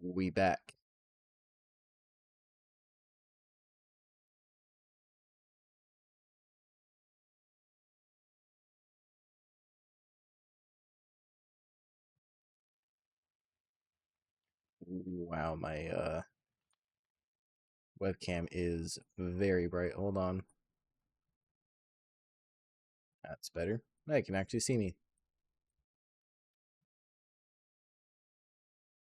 We back. Wow, my webcam is very bright. Hold on. That's better. Now you can actually see me.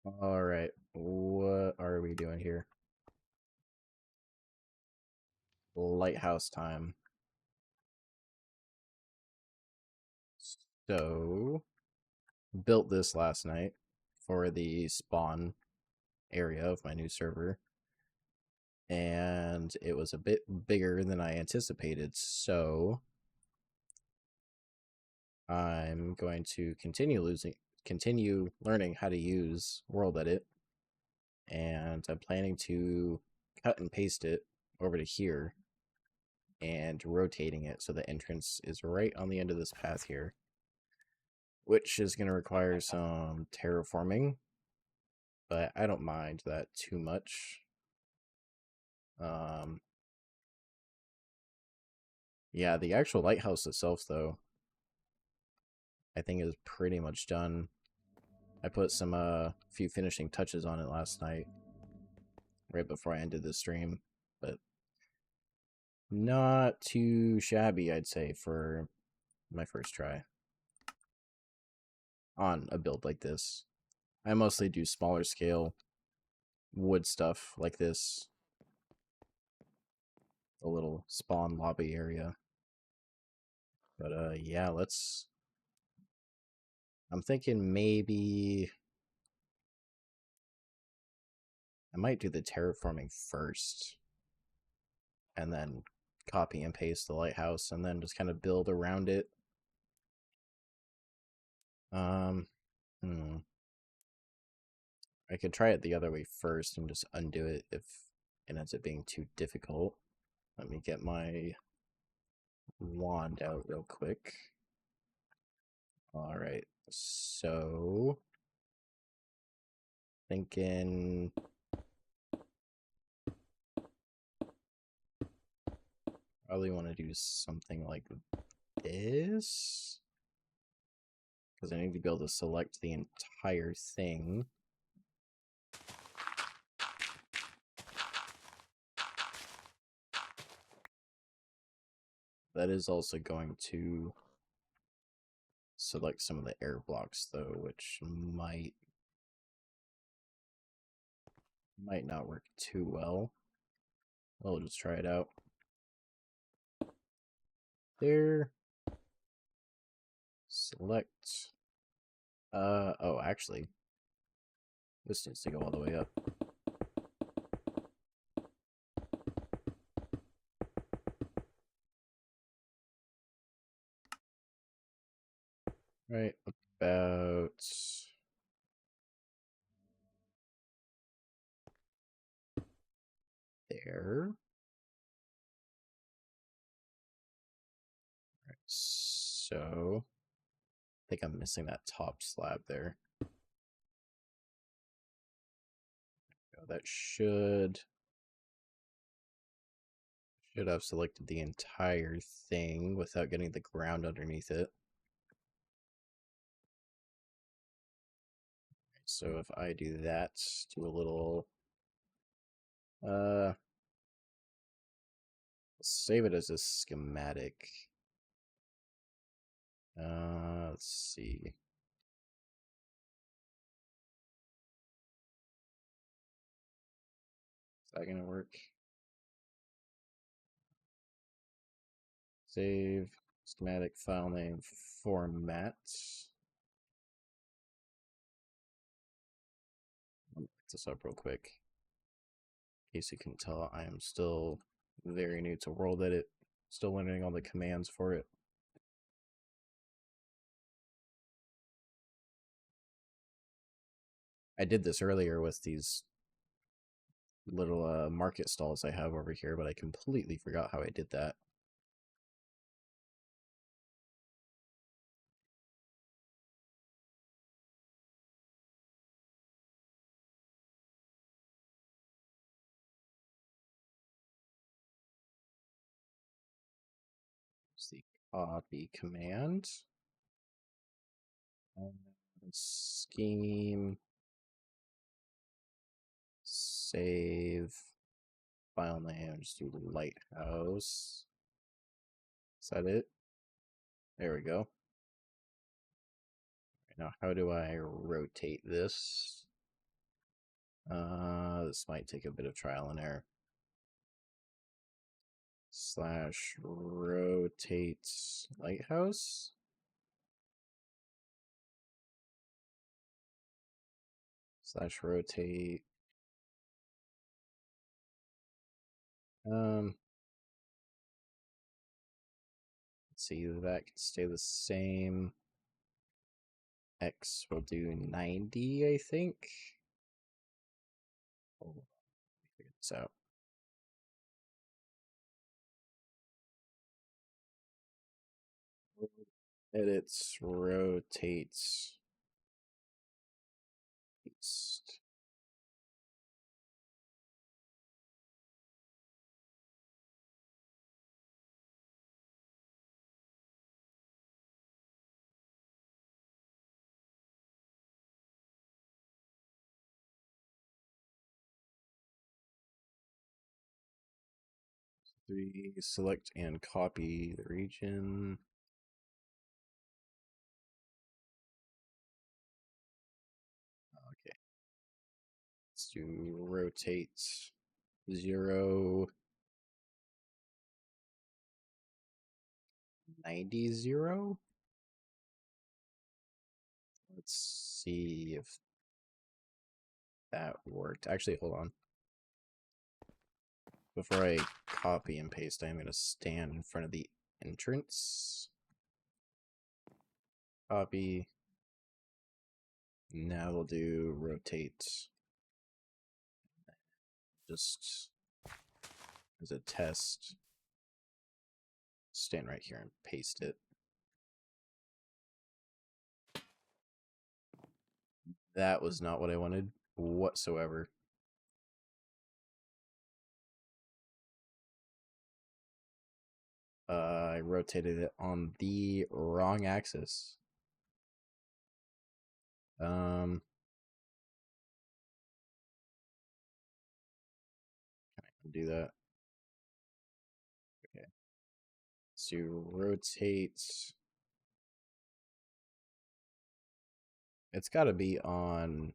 Alright, what are we doing here? Lighthouse time. So, built this last night for the spawn area of my new server. And it was a bit bigger than I anticipated, so I'm going to continue learning how to use World Edit, and I'm planning to cut and paste it over to here and rotating it so the entrance is right on the end of this path here, which is going to require some terraforming, but I don't mind that too much. Yeah, the actual lighthouse itself, though, I think is pretty much done. I put some few finishing touches on it last night, right before I ended the stream, but not too shabby, I'd say, for my first try on a build like this. I mostly do smaller scale wood stuff like this, a little spawn lobby area. But yeah, I'm thinking maybe I might do the terraforming first, and then copy and paste the lighthouse, and then just kind of build around it. Um, hmm. I could try it the other way first and just undo it if it ends up being too difficult. Let me get my wand out real quick. All right, so thinking probably want to do something like this because I need to be able to select the entire thing. That is also going to select some of the air blocks though, which might not work too well. We'll just try it out. There. Select. Oh, actually, this needs to go all the way up. Right about there. Right, so I think I'm missing that top slab there. That should have selected the entire thing without getting the ground underneath it. So if I do that, do a little save it as a schematic. Let's see. Is that gonna work? Save schematic file name format. I'll look this up real quick. In case you can tell, I am still very new to World Edit, still learning all the commands for it. I did this earlier with these little market stalls I have over here, but I completely forgot how I did that. Use the copy command. Scheme. Save. File name. Just do lighthouse. Is that it? There we go. Now, how do I rotate this? This might take a bit of trial and error. / rotate lighthouse. / rotate. Let's see, that can stay the same. X will do 90, I think. Oh, let me figure this out. Edits, rotates, east. Select and copy the region. Okay. Let's do rotate 0, 90, 0. Let's see if that worked. Actually, hold on. Before I copy and paste, I'm going to stand in front of the entrance. Copy. Now we'll do rotate. Just as a test, stand right here and paste it. That was not what I wanted whatsoever. I rotated it on the wrong axis. Can I undo that? Okay. So rotate. It's got to be on.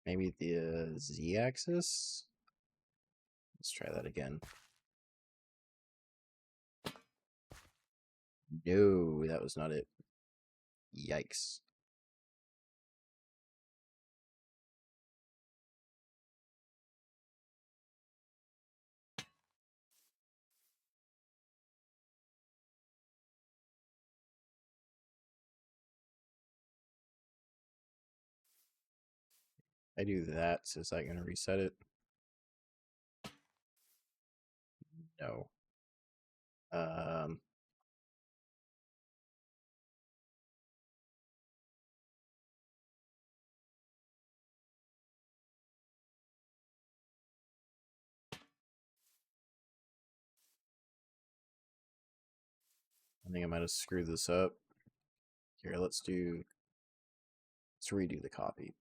Maybe the z-axis. Let's try that again. No, that was not it. Yikes. I do that, so is that going to reset it? No. I think I might have screwed this up. Here, let's redo the copy.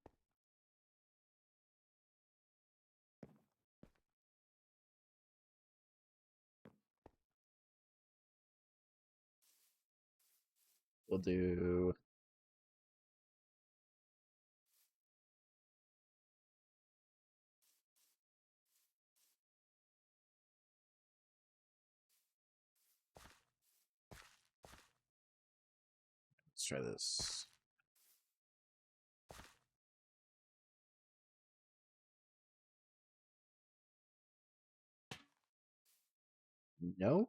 We'll do let's try this. No?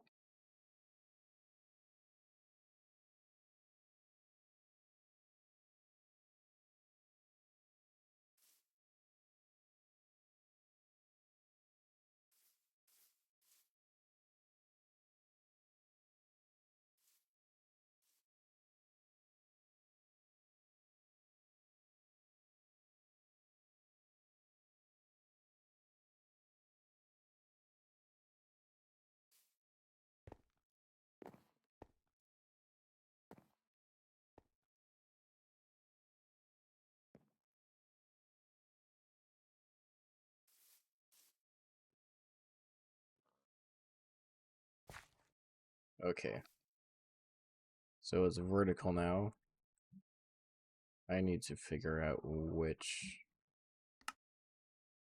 Okay. So it's vertical now. I need to figure out which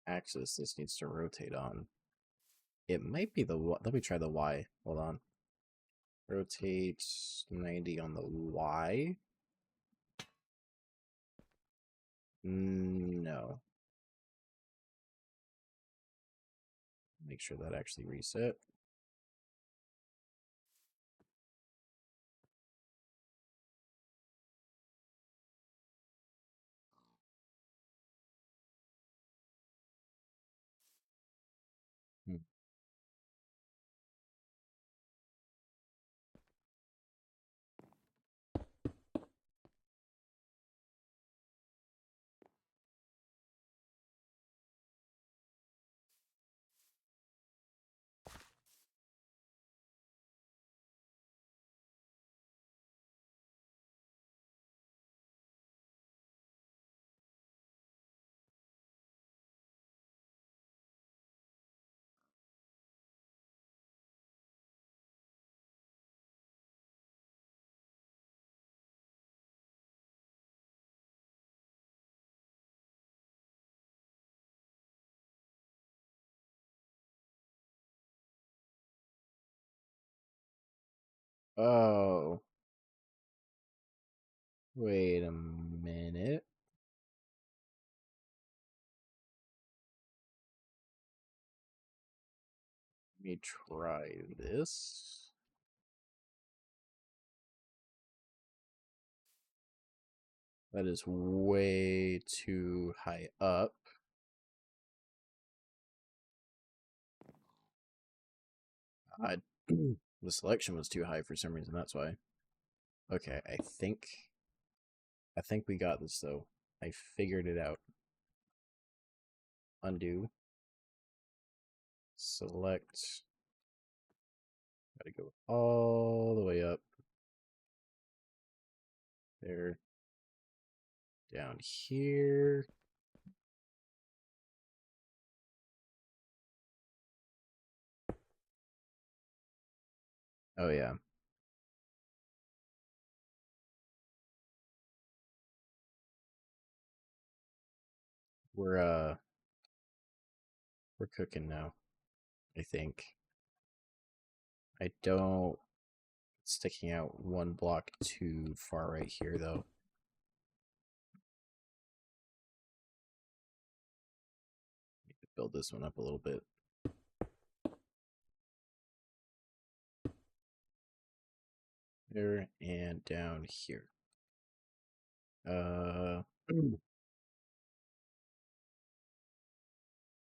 axis this needs to rotate on. It might be the... Let me try the Y. Hold on. Rotate 90 on the Y. No. Make sure that actually reset. Hmm. Oh. Wait a minute. Let me try this. That is way too high up. The selection was too high for some reason, that's why. Okay, I think we got this though. I figured it out. Undo. Select. Gotta go all the way up. There. Down here. Oh yeah. We're we're cooking now, I think. I don't sticking out one block too far right here though. Need to build this one up a little bit. There and down here.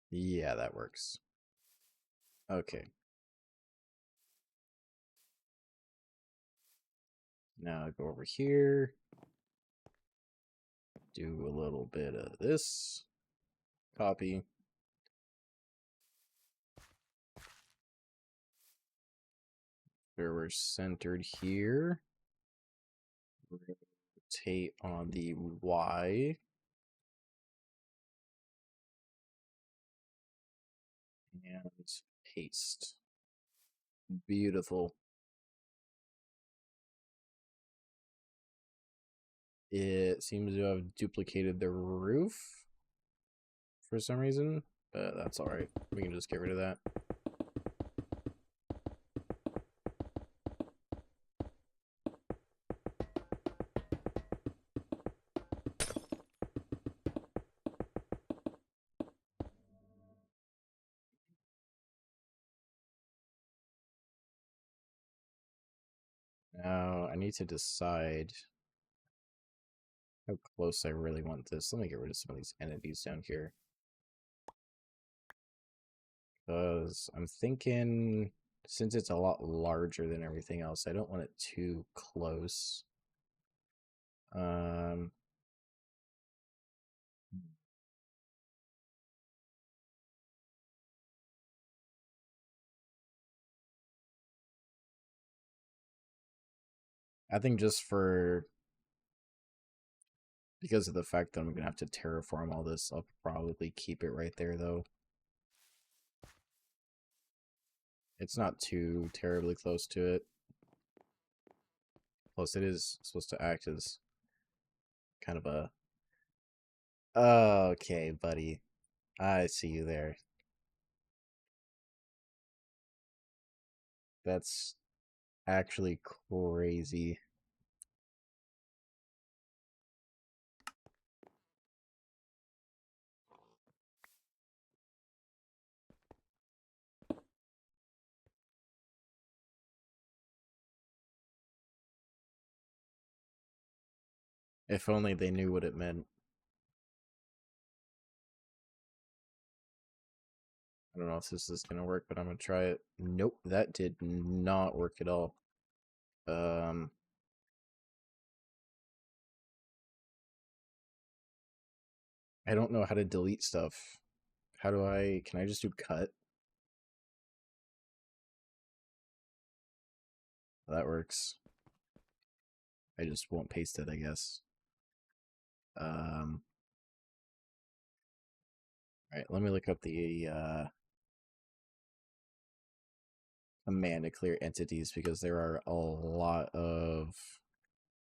Yeah, that works. Okay. Now go over here. Do a little bit of this. Copy. Where we're centered here. Rotate on the Y. And paste. Beautiful. It seems to have duplicated the roof for some reason, but that's alright. We can just get rid of that. Now I need to decide how close I really want this. Let me get rid of some of these entities down here. Because I'm thinking, since it's a lot larger than everything else, I don't want it too close. I think just because of the fact that I'm gonna have to terraform all this, I'll probably keep it right there though. It's not too terribly close to it. Plus, it is supposed to act as kind of a. Okay, buddy. I see you there. That's actually crazy. If only they knew what it meant. I don't know if this is gonna work, but I'm gonna try it. Nope, that did not work at all. Um, I don't know how to delete stuff. How do I? Can I just do cut? That works. I just won't paste it, I guess. Um, all right, let me look up the command to clear entities because there are a lot of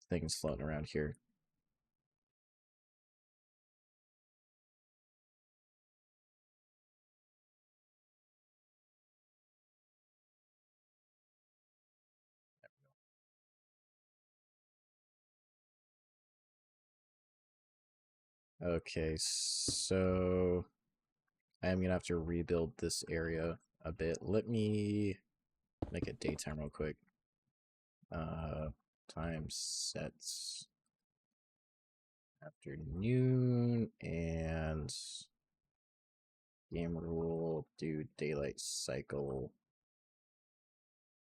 things floating around here. Okay, so I am gonna have to rebuild this area a bit. Let me make it daytime real quick. Time sets afternoon and game rule do daylight cycle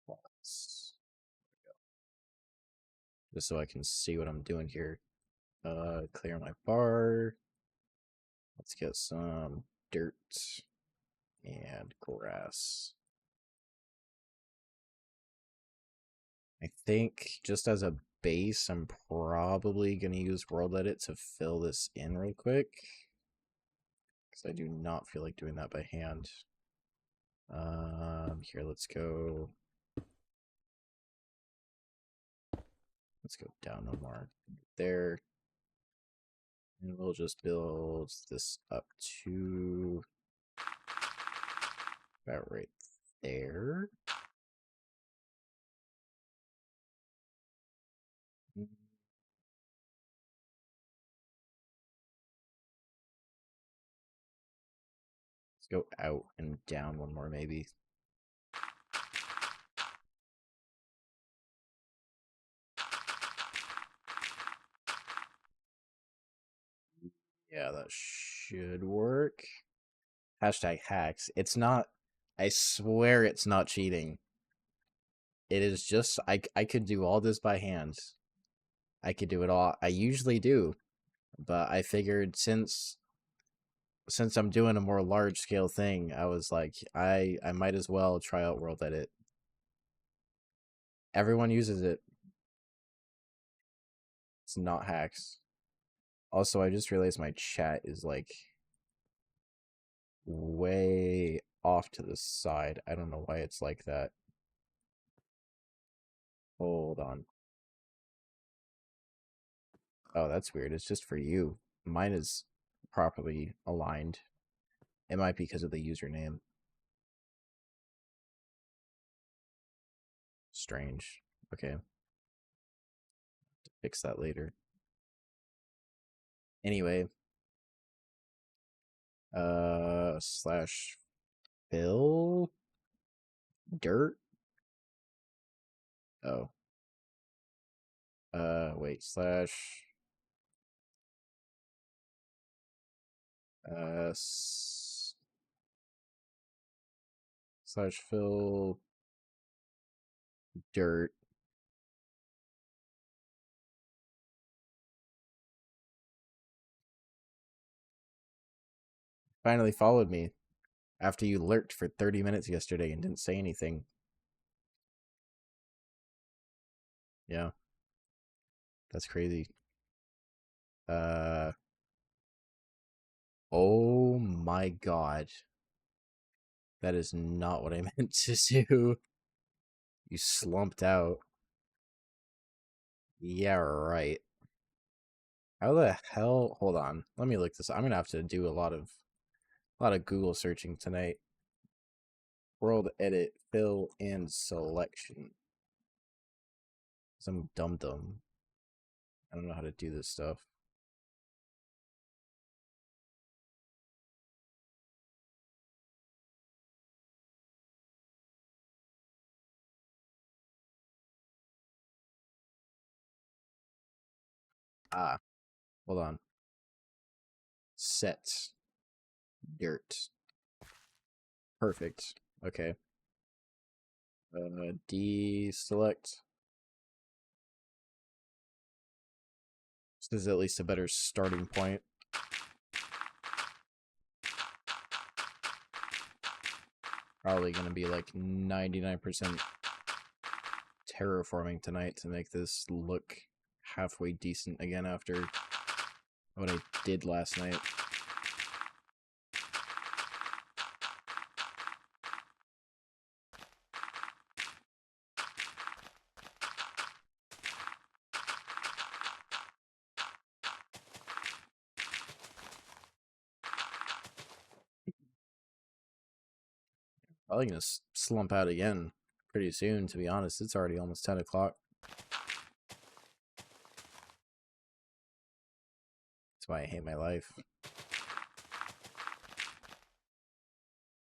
plus. Just so I can see what I'm doing here. Clear my bar. Let's get some dirt and grass. I think just as a base, I'm probably going to use World Edit to fill this in real quick. Because I do not feel like doing that by hand. Here, let's go. Let's go down no more. There. And we'll just build this up to about right there. Let's go out and down one more, maybe. Yeah, that should work. Hashtag hacks. It's not. I swear it's not cheating. It is just. I could do all this by hand. I could do it all. I usually do. But I figured since I'm doing a more large scale thing, I was like, I might as well try out World Edit. Everyone uses it. It's not hacks. Also, I just realized my chat is like way off to the side. I don't know why it's like that. Hold on. Oh, that's weird. It's just for you. Mine is properly aligned. It might be because of the username. Strange. Okay. Fix that later. Anyway. Slash fill dirt. Oh. Wait, slash slash fill dirt. Finally followed me after you lurked for 30 minutes yesterday and didn't say anything. Yeah. That's crazy. Oh my god. That is not what I meant to do. You slumped out. Yeah, right. How the hell? Hold on. Let me look this. I'm gonna have to do a lot of Google searching tonight. World edit, fill, and selection. Some dum dum. I don't know how to do this stuff. Ah, hold on. Set dirt. Perfect. Okay. Deselect. This is at least a better starting point. Probably gonna be like 99% terraforming tonight to make this look halfway decent again after what I did last night. Probably gonna slump out again pretty soon, to be honest. It's already almost 10 o'clock. That's why I hate my life.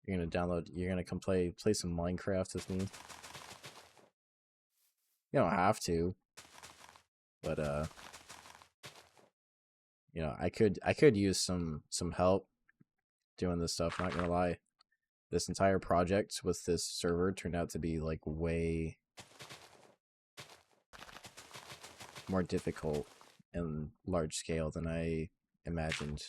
You're gonna come play some Minecraft with me. You don't have to, but I could use some help doing this stuff, not gonna lie. This entire project with this server turned out to be like way more difficult and large scale than I imagined.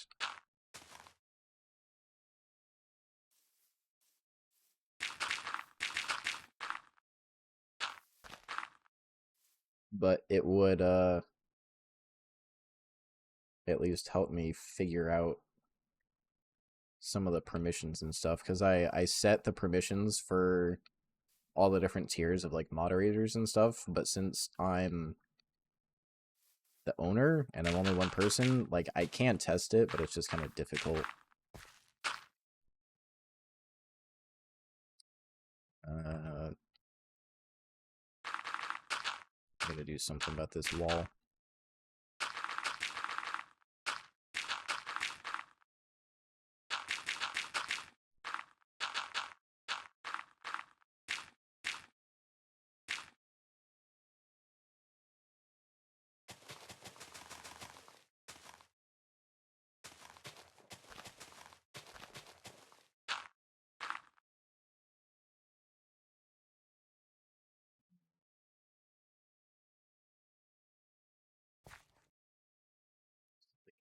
But it would at least help me figure out some of the permissions and stuff, because I set the permissions for all the different tiers of like moderators and stuff, but since I'm the owner and I'm only one person, like I can test it, but it's just kind of difficult. I'm gonna do something about this wall.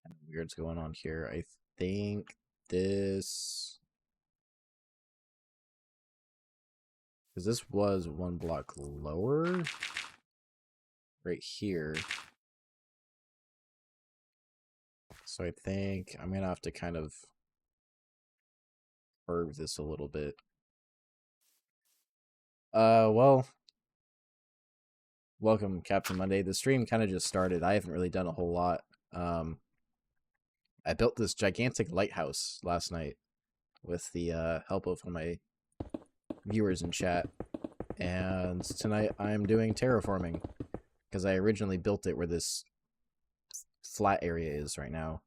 Kind of weird's going on here. I think this, because this was one block lower right here. So I think I'm gonna have to kind of curve this a little bit. Well, welcome, Captain Monday. The stream kind of just started. I haven't really done a whole lot. I built this gigantic lighthouse last night with the help of one of my viewers in chat. And tonight I'm doing terraforming because I originally built it where this flat area is right now.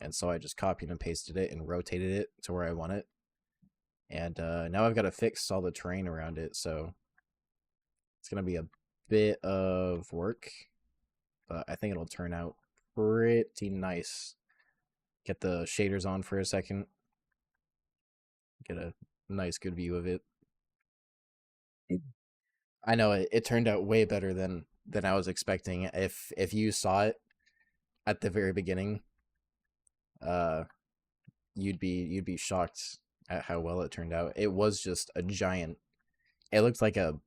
And so I just copied and pasted it and rotated it to where I want it. And now I've got to fix all the terrain around it, so it's going to be a bit of work, but I think it'll turn out pretty nice. Get the shaders on for a second. Get a nice good view of it. I know it turned out way better than I was expecting. If you saw it at the very beginning, uh you'd be shocked at how well it turned out. It was just a giant, it looked like a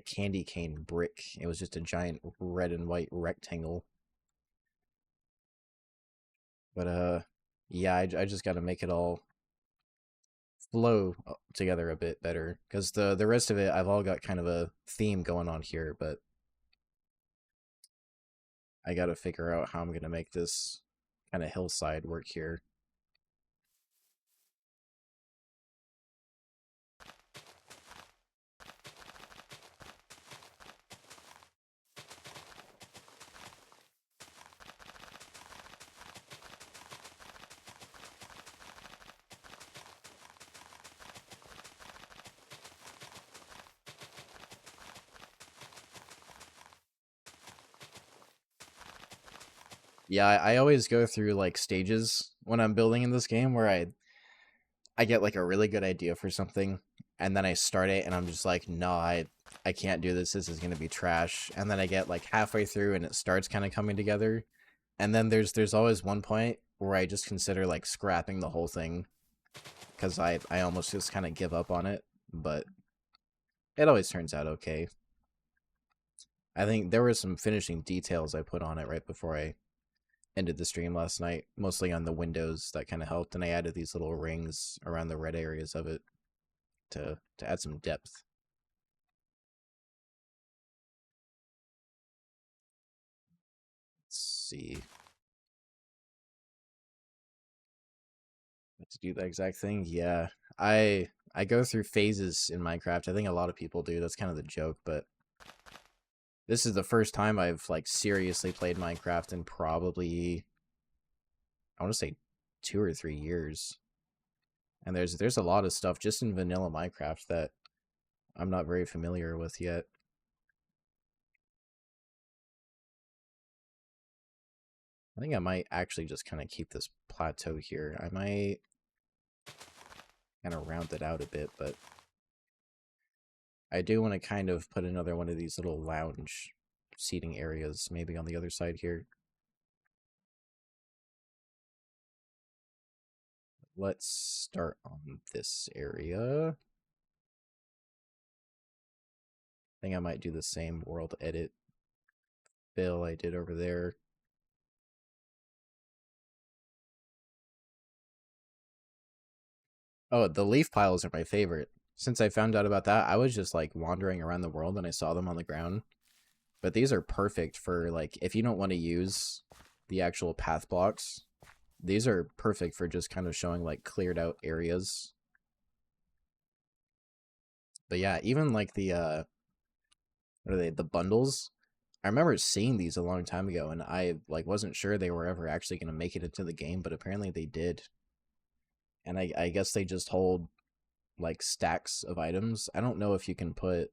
candy cane brick. It was just a giant red and white rectangle. But yeah, I just got to make it all flow together a bit better, because the rest of it I've all got kind of a theme going on here, but I gotta figure out how I'm gonna make this kind of hillside work here. Yeah, I always go through like stages when I'm building in this game where I get like a really good idea for something and then I start it and I'm just like, no, I can't do this. This is gonna be trash. And then I get like halfway through and it starts kind of coming together. And then there's always one point where I just consider like scrapping the whole thing because I almost just kind of give up on it. But it always turns out okay. I think there were some finishing details I put on it right before I ended the stream last night, mostly on the windows that kind of helped, and I added these little rings around the red areas of it to add some depth. Let's see. To do that exact thing, yeah. I go through phases in Minecraft. I think a lot of people do. That's kind of the joke, but this is the first time I've like seriously played Minecraft in probably I want to say 2 or 3 years. And there's a lot of stuff just in vanilla Minecraft that I'm not very familiar with yet. I think I might actually just kind of keep this plateau here. I might kind of round it out a bit, but I do want to kind of put another one of these little lounge seating areas maybe on the other side here. Let's start on this area. I think I might do the same world edit fill I did over there. Oh, the leaf piles are my favorite. Since I found out about that, I was just like wandering around the world and I saw them on the ground. But these are perfect for like if you don't want to use the actual path blocks, these are perfect for just kind of showing like cleared out areas. But yeah, even like the what are they, the bundles? I remember seeing these a long time ago and I like wasn't sure they were ever actually going to make it into the game, but apparently they did. And I guess they just hold like stacks of items. I don't know if you can put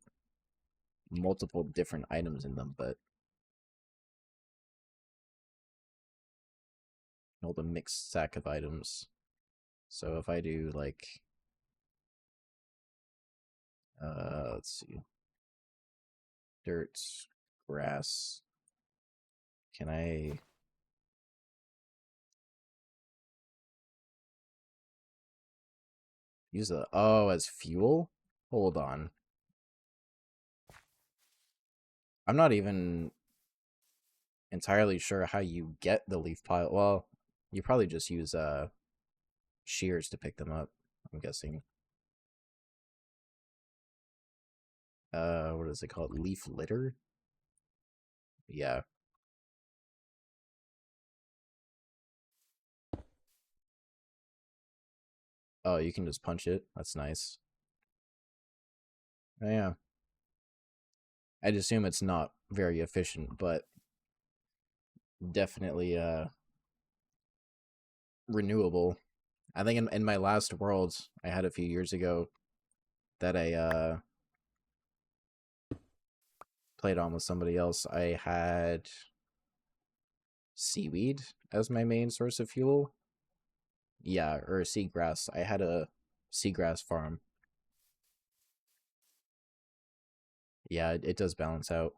multiple different items in them, but hold a mixed stack of items. So if I do like let's see, dirt, grass, can I use the as fuel? Hold on. I'm not even entirely sure how you get the leaf pile. Well, you probably just use shears to pick them up, I'm guessing. What is it called? Leaf litter? Yeah. Oh, you can just punch it. That's nice. Oh, yeah. I'd assume it's not very efficient, but definitely renewable. I think in my last world I had a few years ago that I played on with somebody else, I had seaweed as my main source of fuel. Yeah, or seagrass. I had a seagrass farm. Yeah, it does balance out.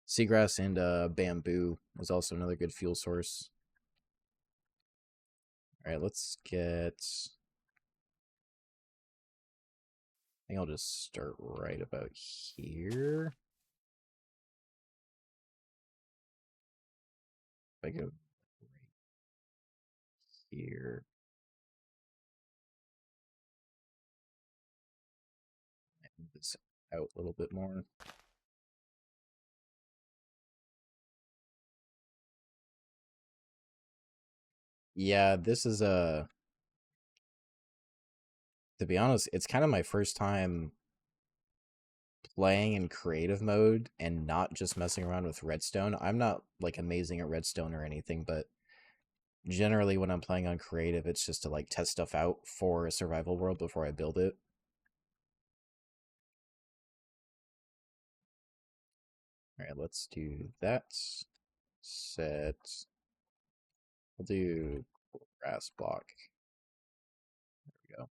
Seagrass and bamboo is also another good fuel source. All right, let's get. I think I'll just start right about here. If I go right here, I move this out a little bit more. Yeah, this is a to be honest, it's kind of my first time playing in creative mode and not just messing around with redstone. I'm not like amazing at redstone or anything, but generally when I'm playing on creative, it's just to like test stuff out for a survival world before I build it. All right, let's do that. Set. We'll do grass block. There we go.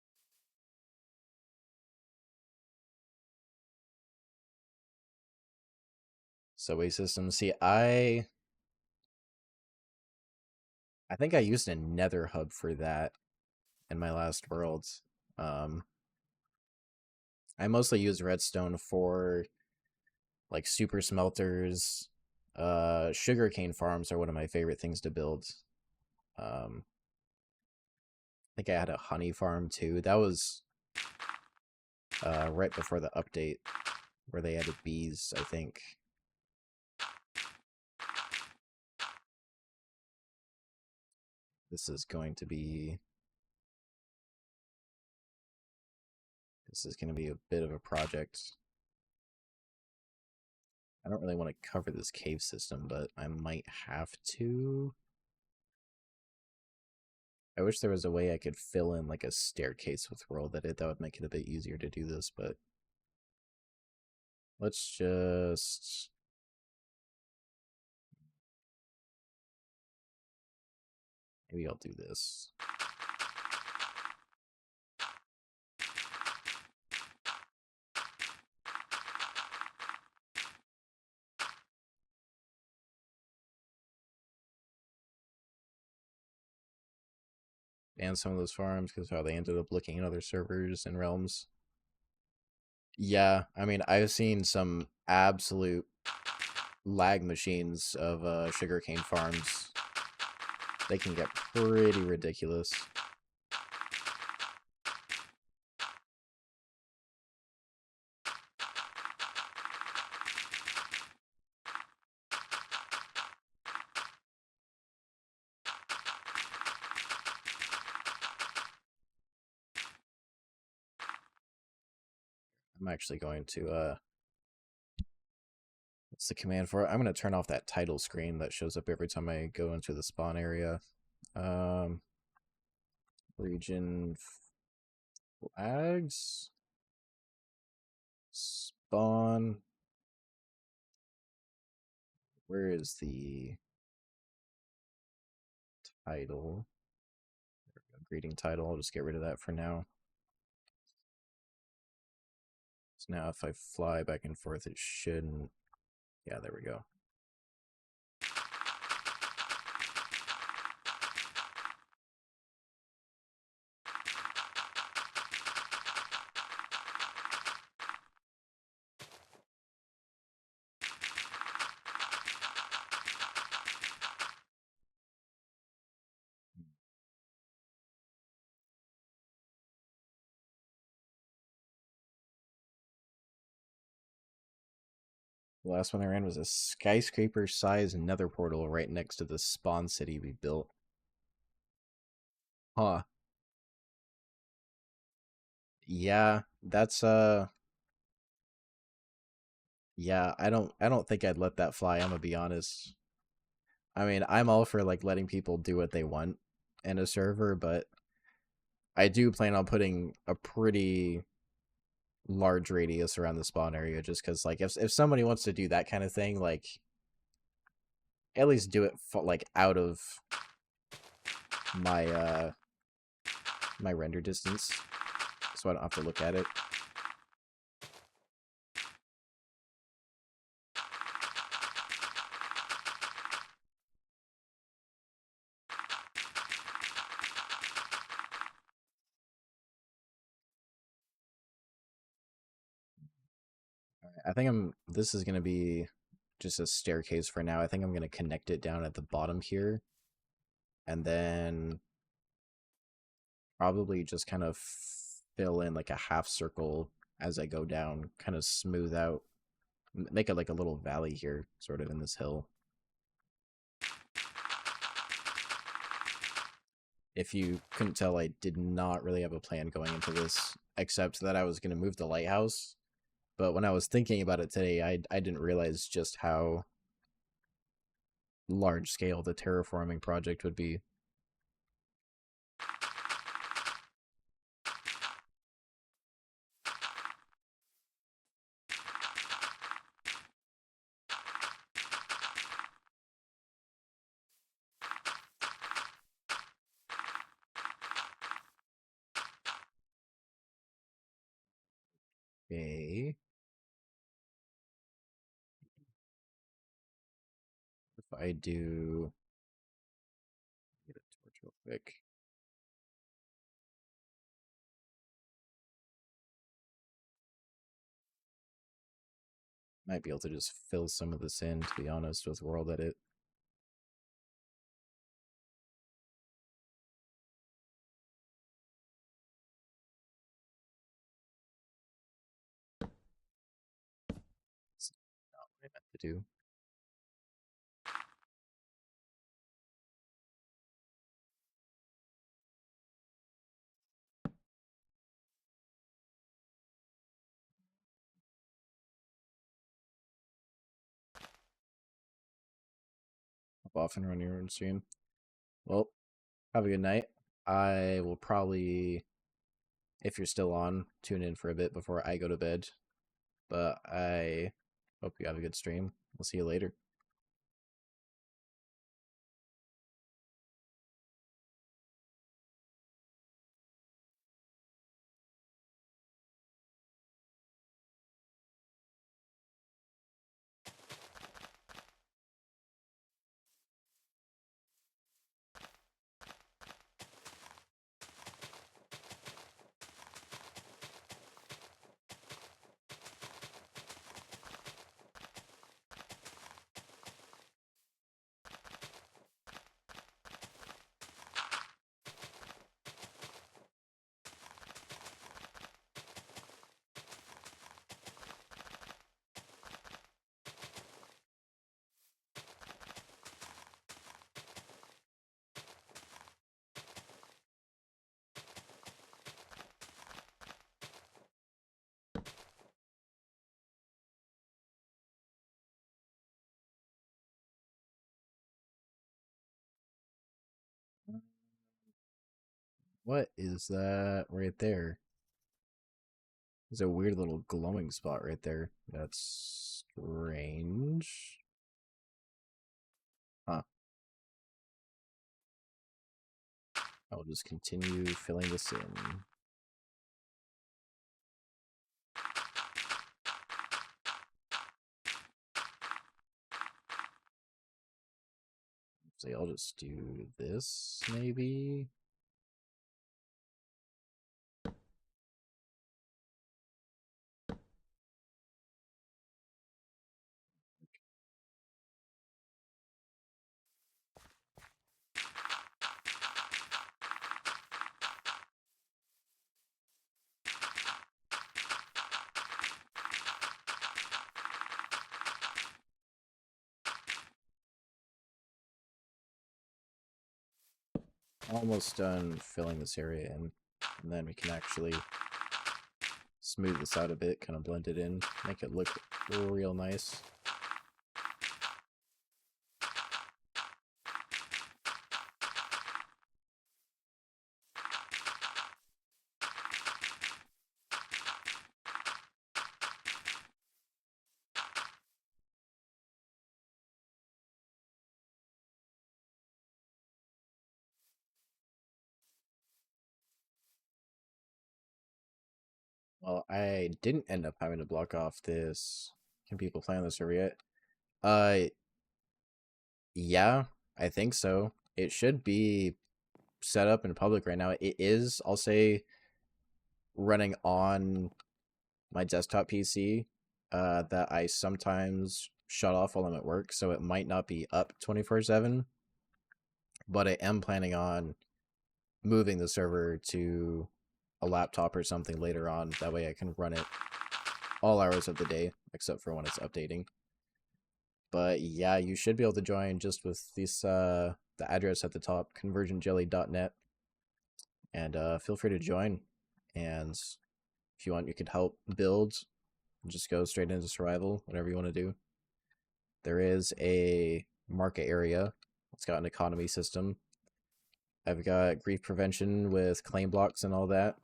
Subway system. See, I think I used a nether hub for that in my last world. Um, I mostly use redstone for like super smelters. Sugarcane farms are one of my favorite things to build. I think I had a honey farm too. That was right before the update where they added bees, I think. This is going to be this is going to be a bit of a project. I don't really want to cover this cave system, but I might have to. I wish there was a way I could fill in like a staircase with world edit. That would make it a bit easier to do this, but let's just maybe I'll do this. And some of those farms because how they ended up looking at other servers and realms. Yeah, I mean, I've seen some absolute lag machines of sugarcane farms. They can get pretty ridiculous. I'm actually going to what's the command for it? I'm going to turn off that title screen that shows up every time I go into the spawn area. Um, region flags. Spawn. Where is the title? Greeting title. I'll just get rid of that for now. So now if I fly back and forth, it shouldn't. Yeah, there we go. The last one I ran was a skyscraper-sized nether portal right next to the spawn city we built. Huh. Yeah, that's yeah, I don't think I'd let that fly, I'm gonna be honest. I mean, I'm all for like letting people do what they want in a server, but I do plan on putting a pretty large radius around the spawn area just because like if somebody wants to do that kind of thing, like at least do it like out of my my render distance so I don't have to look at it. I think this is going to be just a staircase for now. I think I'm going to connect it down at the bottom here and then probably just kind of fill in like a half circle as I go down, kind of smooth out, make it like a little valley here, sort of in this hill. If you couldn't tell, I did not really have a plan going into this, except that I was going to move the lighthouse. But when I was thinking about it today, I didn't realize just how large scale the terraforming project would be. Okay. If I do get a torch real quick. Might be able to just fill some of this in, to be honest, with world edit. It's not what I meant to do. Hop off and run your own stream. Well, have a good night. I will probably, if you're still on, tune in for a bit before I go to bed. But I hope you have a good stream. We'll see you later. What is that right there? There's a weird little glowing spot right there. That's strange. Huh. I'll just continue filling this in. So I'll just do this, maybe? Almost done filling this area in, and then we can actually smooth this out a bit, kind of blend it in, make it look real nice. Well, I didn't end up having to block off this. Can people play on the server yet? Uh, yeah, I think so. It should be set up in public right now. It is, I'll say, running on my desktop PC that I sometimes shut off while I'm at work, so it might not be up 24/7, but I am planning on moving the server to a laptop or something later on. That way I can run it all hours of the day, except for when it's updating. But yeah, you should be able to join just with this the address at the top, convergentjelly.net. And feel free to join. And if you want, you could help build. Just go straight into survival, whatever you want to do. There is a market area. It's got an economy system. I've got grief prevention with claim blocks and all that.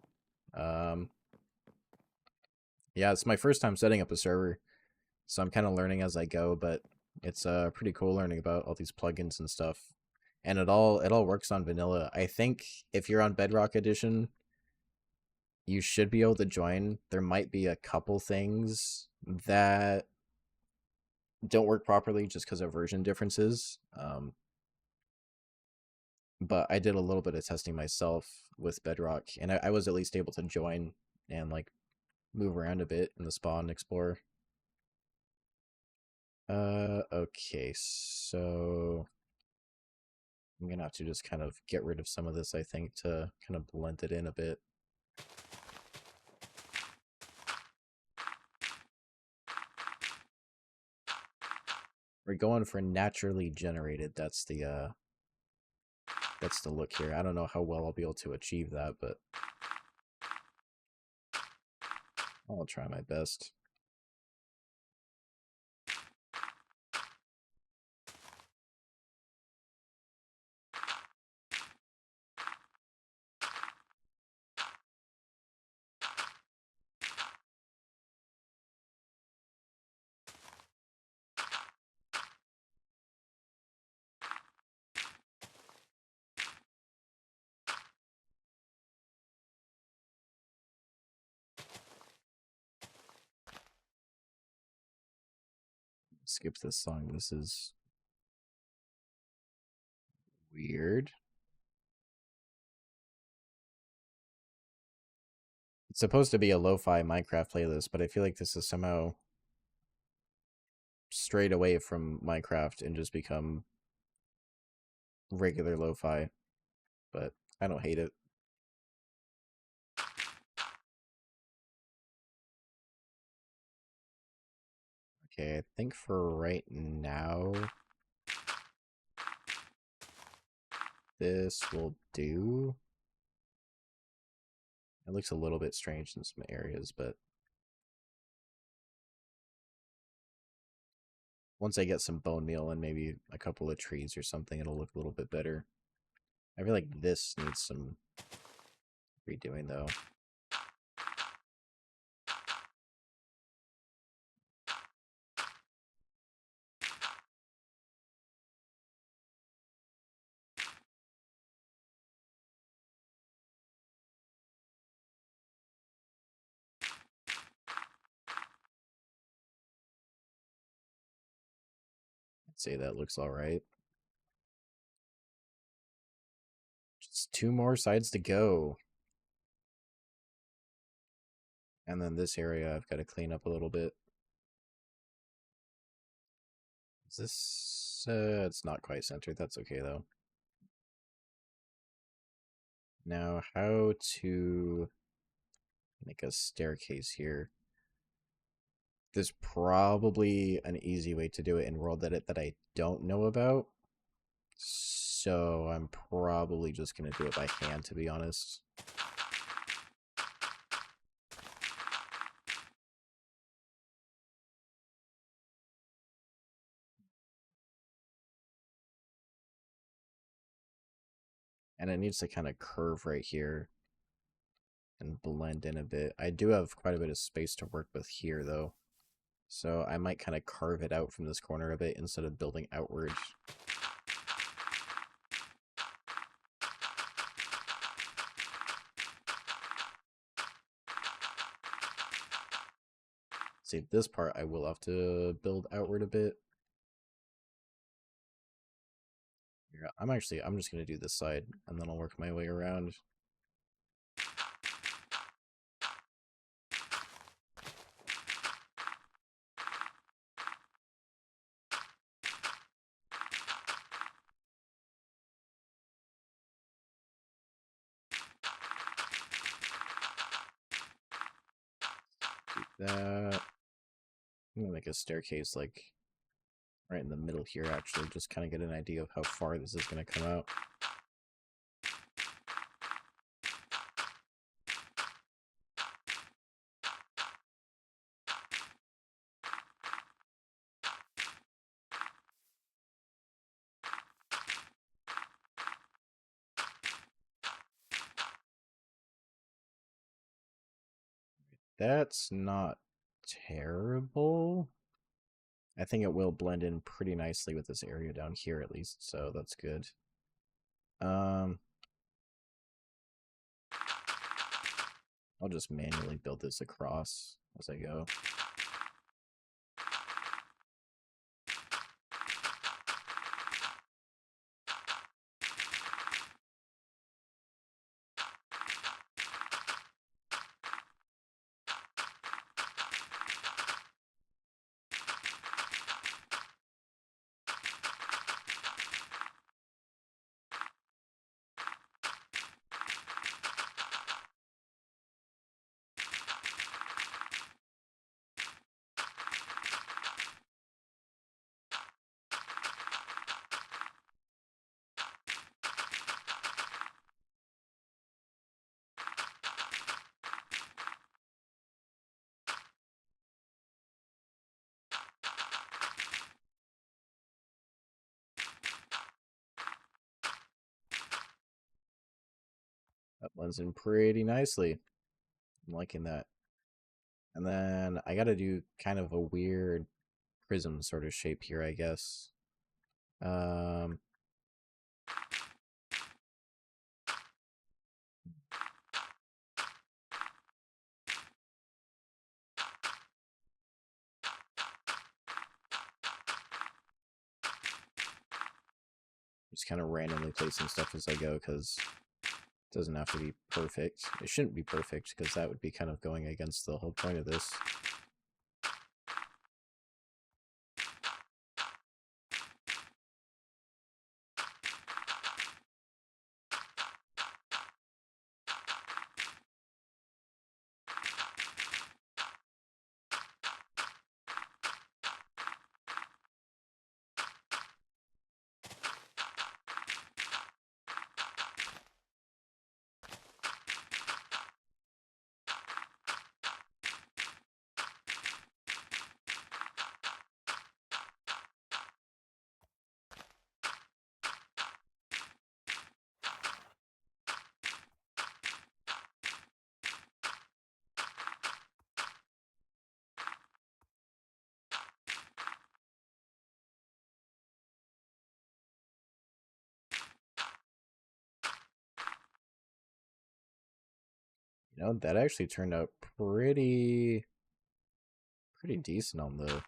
Yeah, it's my first time setting up a server, so I'm kind of learning as I go, but it's pretty cool learning about all these plugins and stuff. And it all works on vanilla. I think if you're on Bedrock Edition, you should be able to join. There might be a couple things that don't work properly just because of version differences. But I did a little bit of testing myself with Bedrock, and I was at least able to join and like move around a bit in the spawn explore. Okay, so I'm gonna have to just kind of get rid of some of this, I think, to kind of blend it in a bit. We're going for naturally generated. That's the look here. I don't know how well I'll be able to achieve that, but I'll try my best. Skip this song. This is weird. It's supposed to be a lo-fi Minecraft playlist, but I feel like this is somehow strayed away from Minecraft and just become regular lo-fi. But I don't hate it. Okay, I think for right now, this will do. It looks a little bit strange in some areas, but once I get some bone meal and maybe a couple of trees or something, it'll look a little bit better. I feel like this needs some redoing, though. I'd say that looks all right. Just 2 more sides to go. And then this area I've got to clean up a little bit. Is this... it's not quite centered. That's okay, though. Now, how to make a staircase here. There's probably an easy way to do it in World Edit that I don't know about. So I'm probably just going to do it by hand, to be honest. And it needs to kind of curve right here and blend in a bit. I do have quite a bit of space to work with here, though. So I might kind of carve it out from this corner a bit instead of building outwards. See, this part I will have to build outward a bit. Yeah, I'm just going to do this side, and then I'll work my way around. That. I'm gonna make a staircase like right in the middle here, actually, just kind of get an idea of how far this is gonna come out. That's not terrible. I think it will blend in pretty nicely with this area down here at least, so that's good. I'll just manually build this across as I go. That blends in pretty nicely. I'm liking that. And then I gotta do kind of a weird prism sort of shape here, I guess. Um, just kind of randomly placing stuff as I go because it doesn't have to be perfect. It shouldn't be perfect because that would be kind of going against the whole point of this. You know, that actually turned out pretty decent on the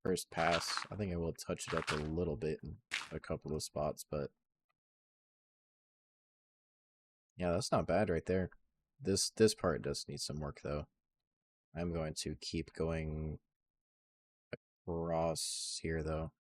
first pass. I think I will touch it up a little bit in a couple of spots, but yeah, that's not bad right there. This part does need some work though. I'm going to keep going across here though.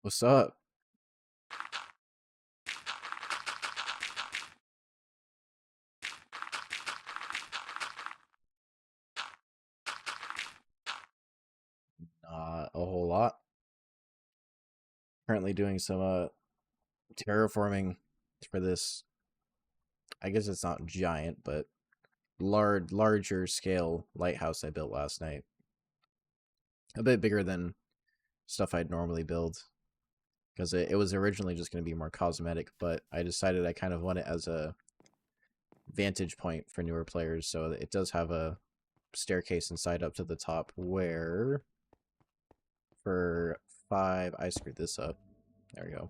What's up? Not a whole lot. Currently doing some terraforming for this. I guess it's not giant, but larger scale lighthouse I built last night. A bit bigger than stuff I'd normally build because it was originally just going to be more cosmetic, but I decided I kind of want it as a vantage point for newer players, so it does have a staircase inside up to the top where for 5 I screwed this up. There we go.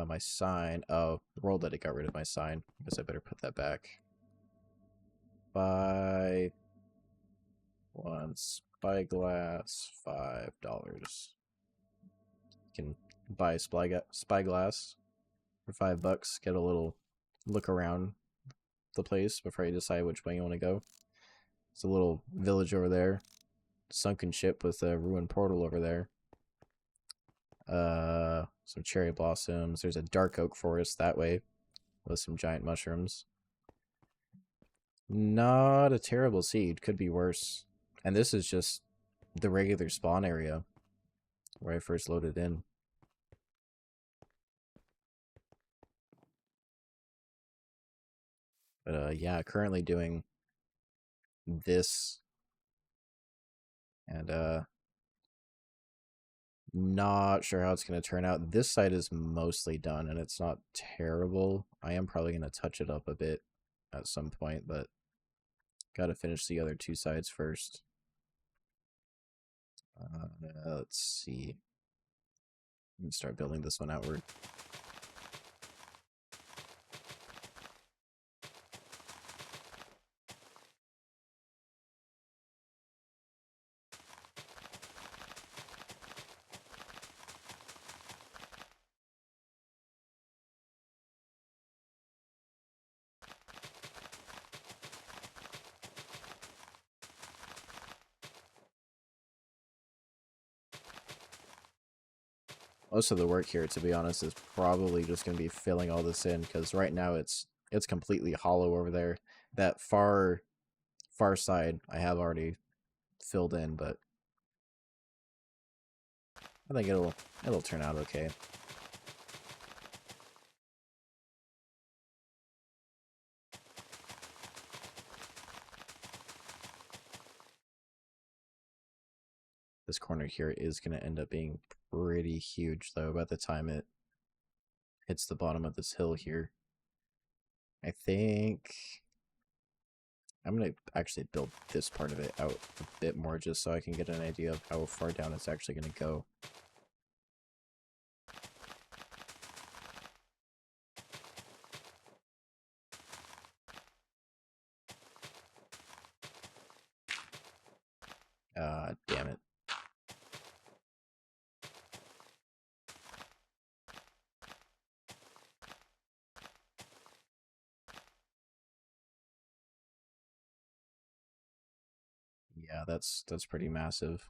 My sign. Oh, rolled that it got rid of my sign. I guess I better put that back. Buy one spyglass, $5. You can buy spyglass for $5. Get a little look around. the place before you decide which way you want to go. It's a little village over there. Sunken ship with a ruined portal over there. Some cherry blossoms. There's a dark oak forest that way with some giant mushrooms. Not a terrible seed. Could be worse. And this is just the regular spawn area where I first loaded in. But yeah, currently doing this and not sure how it's going to turn out. This side is mostly done and it's not terrible. I am probably going to touch it up a bit at some point, but gotta finish the other two sides first. Let's see. Let me start building this one outward. Most of the work here, to be honest, is probably just going to be filling all this in, because right now it's completely hollow over there. That far side I have already filled in, but I think it'll turn out okay. This corner here is going to end up being pretty huge, though, by the time it hits the bottom of this hill here. I think I'm going to actually build this part of it out a bit more just so I can get an idea of how far down it's actually going to go. Damn it. Yeah, that's pretty massive.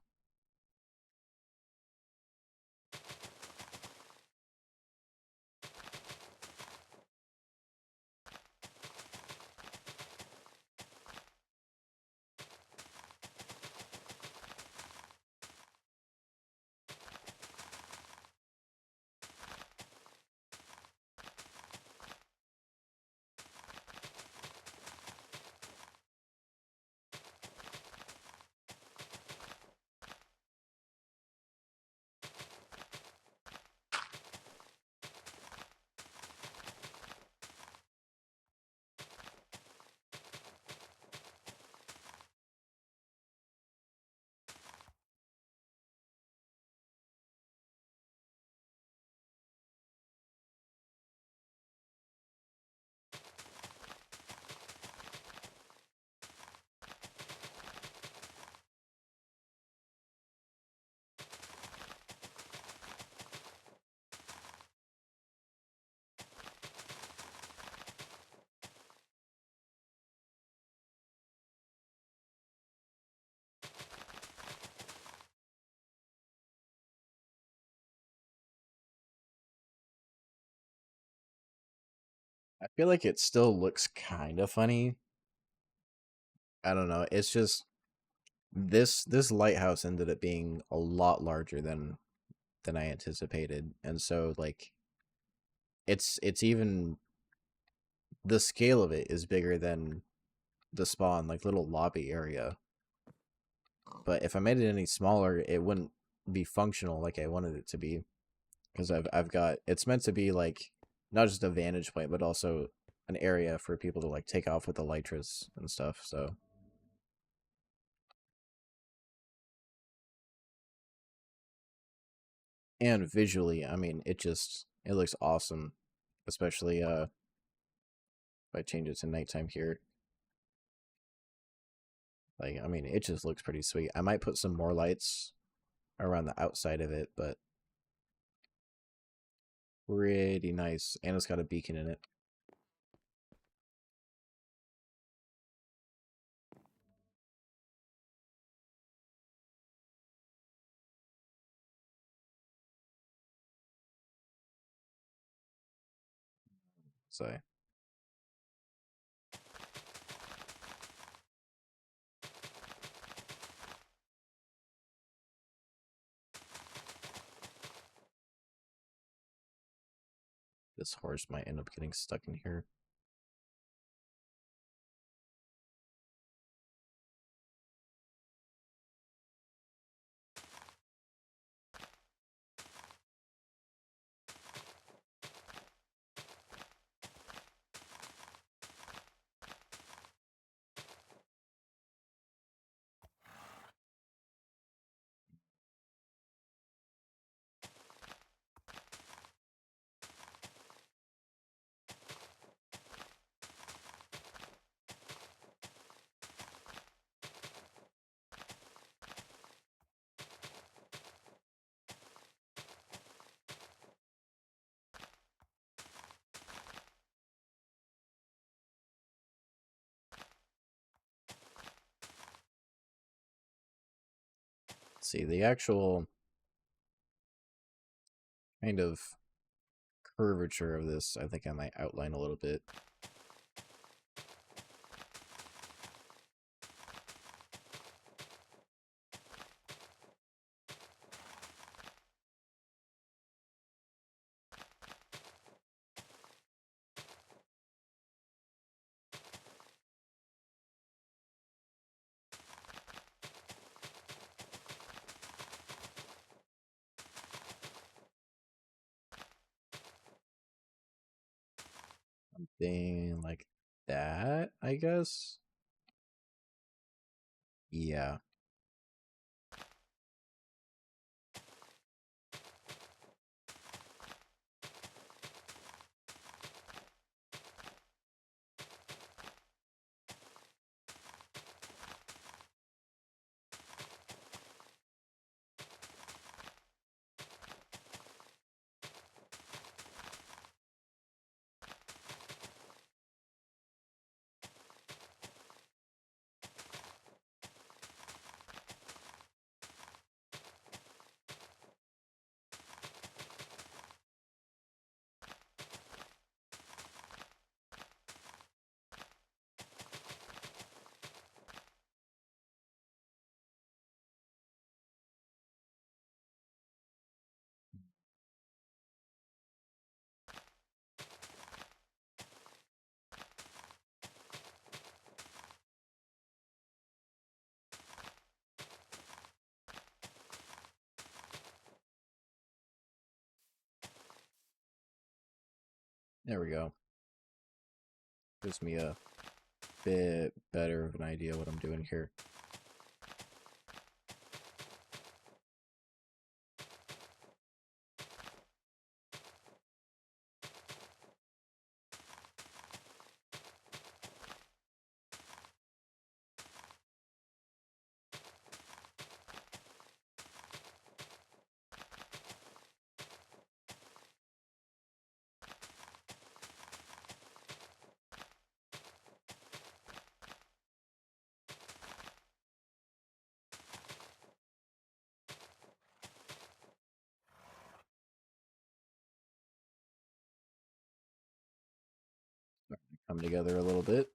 I feel like it still looks kind of funny. I don't know. It's just this lighthouse ended up being a lot larger than I anticipated, and so like it's even the scale of it is bigger than the spawn, like little lobby area. But if I made it any smaller, it wouldn't be functional like I wanted it to be, because I've got it's meant to be like not just a vantage point, but also an area for people to like take off with the elytras and stuff. So. And visually, I mean, it looks awesome, especially if I change it to nighttime here. Like, I mean, it just looks pretty sweet. I might put some more lights around the outside of it, but pretty nice. And it's got a beacon in it. say. This horse might end up getting stuck in here. See, the actual kind of curvature of this, I think I might outline a little bit. Something like that, I guess. Yeah. There we go. Gives me a bit better of an idea what I'm doing here. Come together a little bit.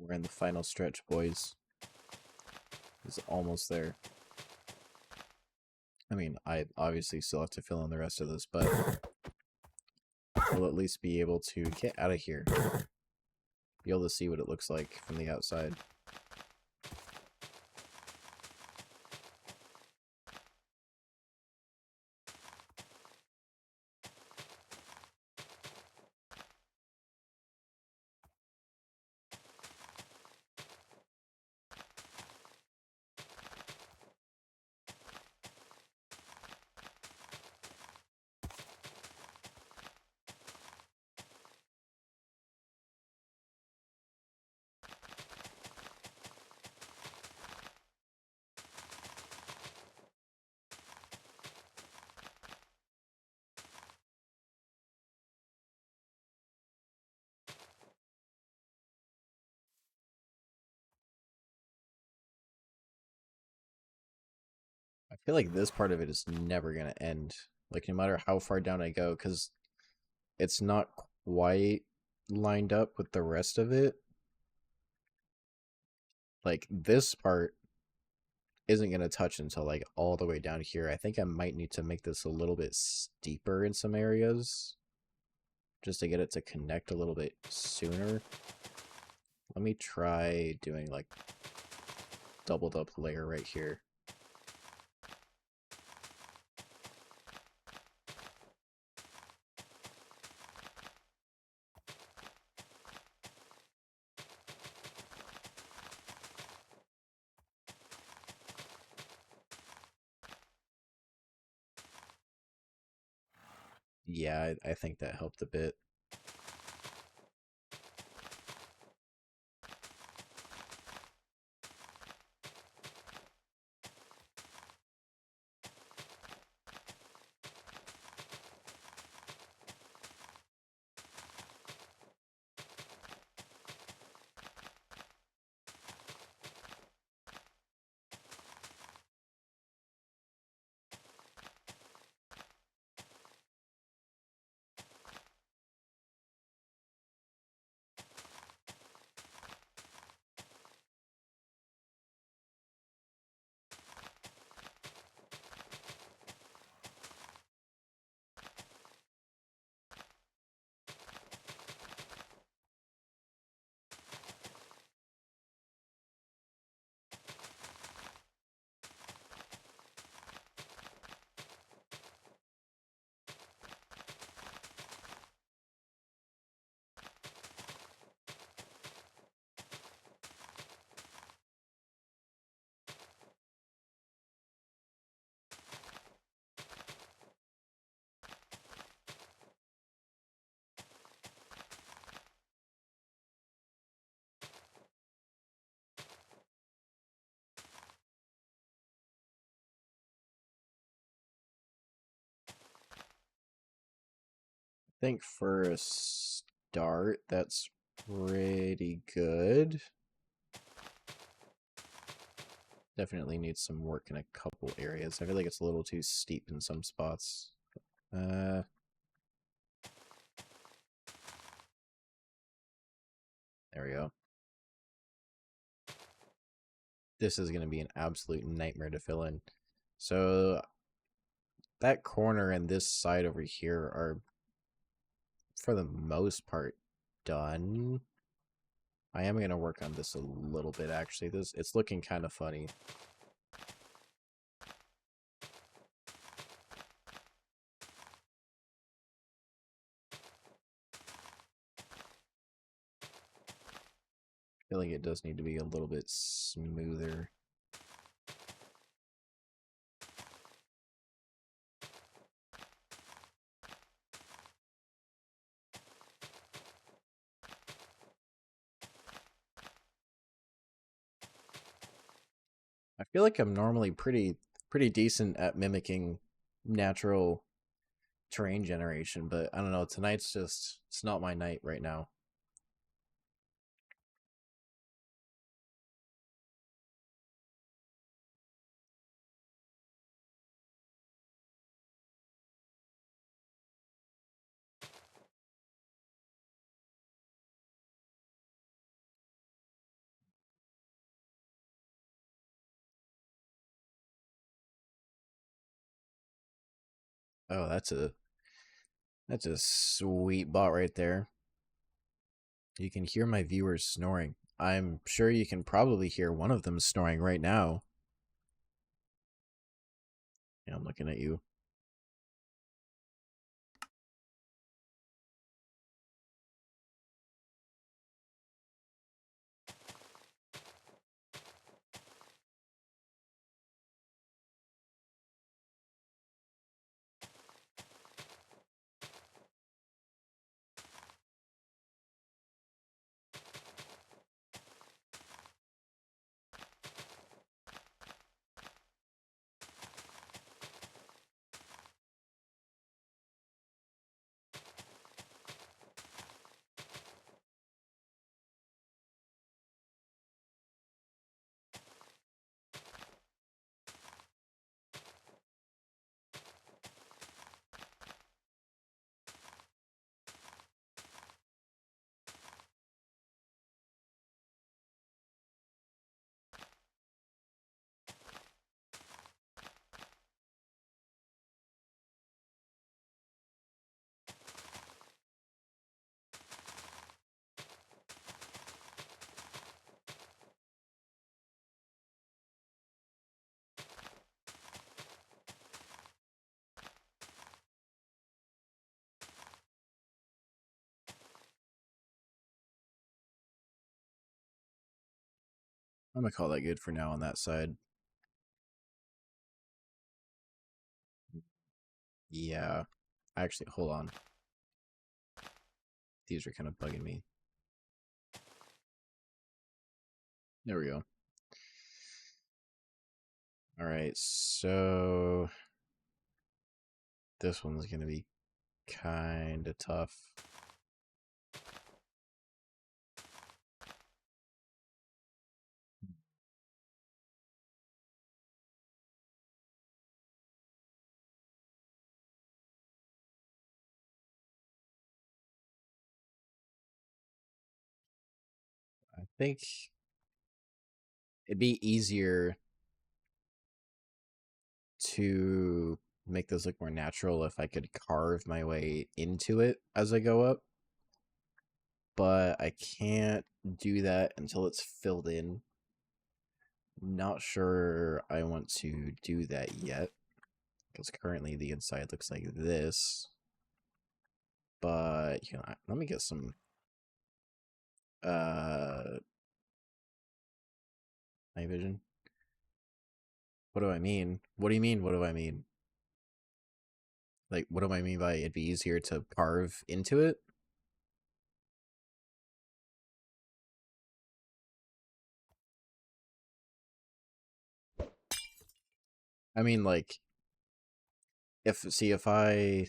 We're in the final stretch, boys. It's almost there. I mean, I obviously still have to fill in the rest of this, but we'll at least be able to get out of here. Be able to see what it looks like from the outside. feel like this part of it is never gonna end. Like no matter how far down I go, because it's not quite lined up with the rest of it. Like this part isn't gonna touch until like all the way down here. I think I might need to make this a little bit steeper in some areas just to get it to connect a little bit sooner. Let me try doing like doubled up layer right here. Yeah, I think that helped a bit. I think for a start, that's pretty good. Definitely needs some work in a couple areas. I feel like it's a little too steep in some spots. There we go. This is going to be an absolute nightmare to fill in. So that corner and this side over here are, for the most part, done. I am going to work on this a little bit, actually. It's looking kind of funny. I feel like it does need to be a little bit smoother. I feel like I'm normally pretty decent at mimicking natural terrain generation, but I don't know, tonight's just it's not my night right now. Oh, that's a sweet bot right there. You can hear my viewers snoring. I'm sure you can probably hear one of them snoring right now. Yeah, I'm looking at you. I'm gonna call that good for now on that side. Yeah. Actually, hold on. These are kind of bugging me. There we go. Alright, so this one's gonna be kind of tough. I think it'd be easier to make this look more natural if I could carve my way into it as I go up. But I can't do that until it's filled in. Not sure I want to do that yet, because currently the inside looks like this. But you know, let me get some night vision. What do I mean? What do you mean? What do I mean? Like, what do I mean by it'd be easier to carve into it? I mean, like, if I,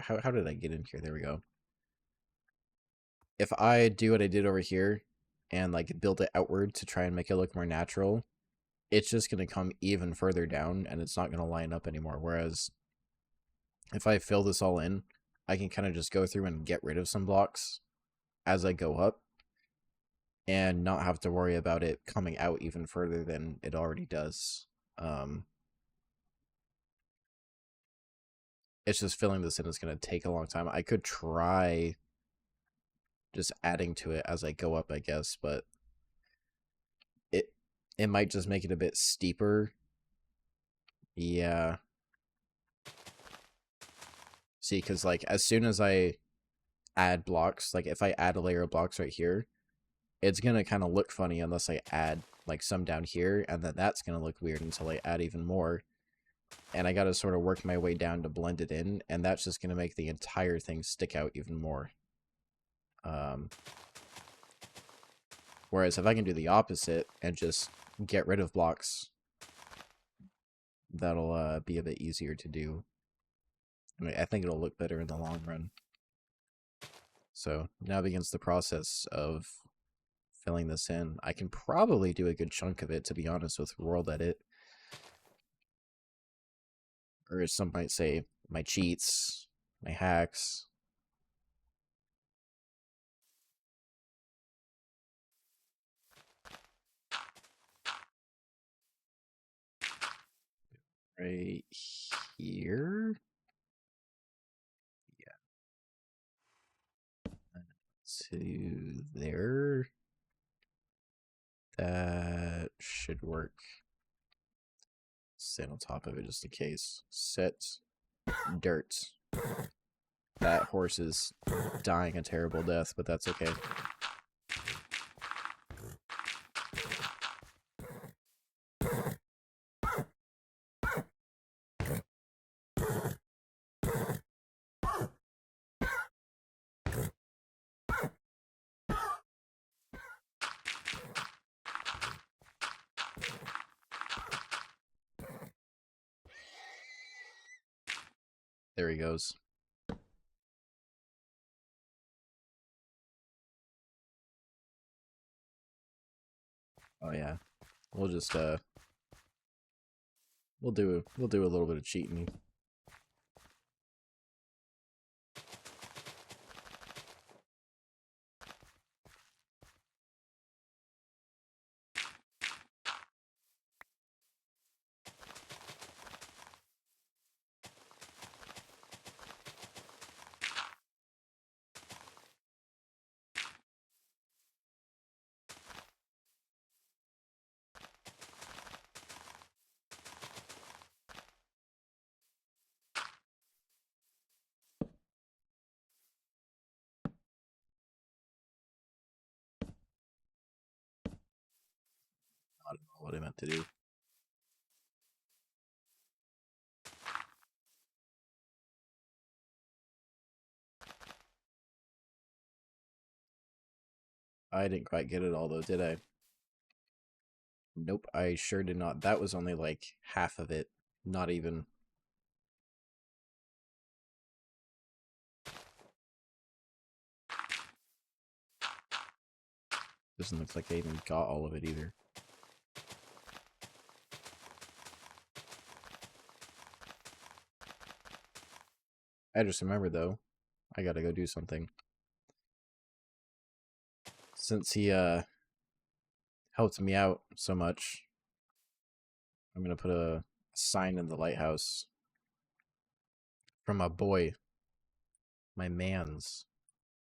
how did I get in here? There we go. If I do what I did over here and like build it outward to try and make it look more natural, it's just going to come even further down and it's not going to line up anymore. Whereas if I fill this all in, I can kind of just go through and get rid of some blocks as I go up and not have to worry about it coming out even further than it already does. It's just filling this in is going to take a long time. I could try just adding to it as I go up, I guess, but it might just make it a bit steeper. Yeah. See, because like as soon as I add blocks, like if I add a layer of blocks right here, it's gonna kind of look funny unless I add like some down here, and then that's gonna look weird until I add even more. And I gotta sort of work my way down to blend it in, and that's just gonna make the entire thing stick out even more. Whereas if I can do the opposite and just get rid of blocks, that'll be a bit easier to do. I mean, I think it'll look better in the long run. So now begins the process of filling this in. I can probably do a good chunk of it, to be honest, with world edit. Or as some might say, my cheats, my hacks. Right here. Yeah. To there. That should work. Sit on top of it just in case. Set dirt. That horse is dying a terrible death, but that's okay. There he goes. Oh yeah. We'll just we'll do a little bit of cheating. what I meant to do. I didn't quite get it all though, did I? Nope, I sure did not. That was only like half of it. Not even. Doesn't look like I even got all of it either. I just remembered though, I gotta go do something. Since he helped me out so much, I'm gonna put a sign in the lighthouse from my boy, my man's.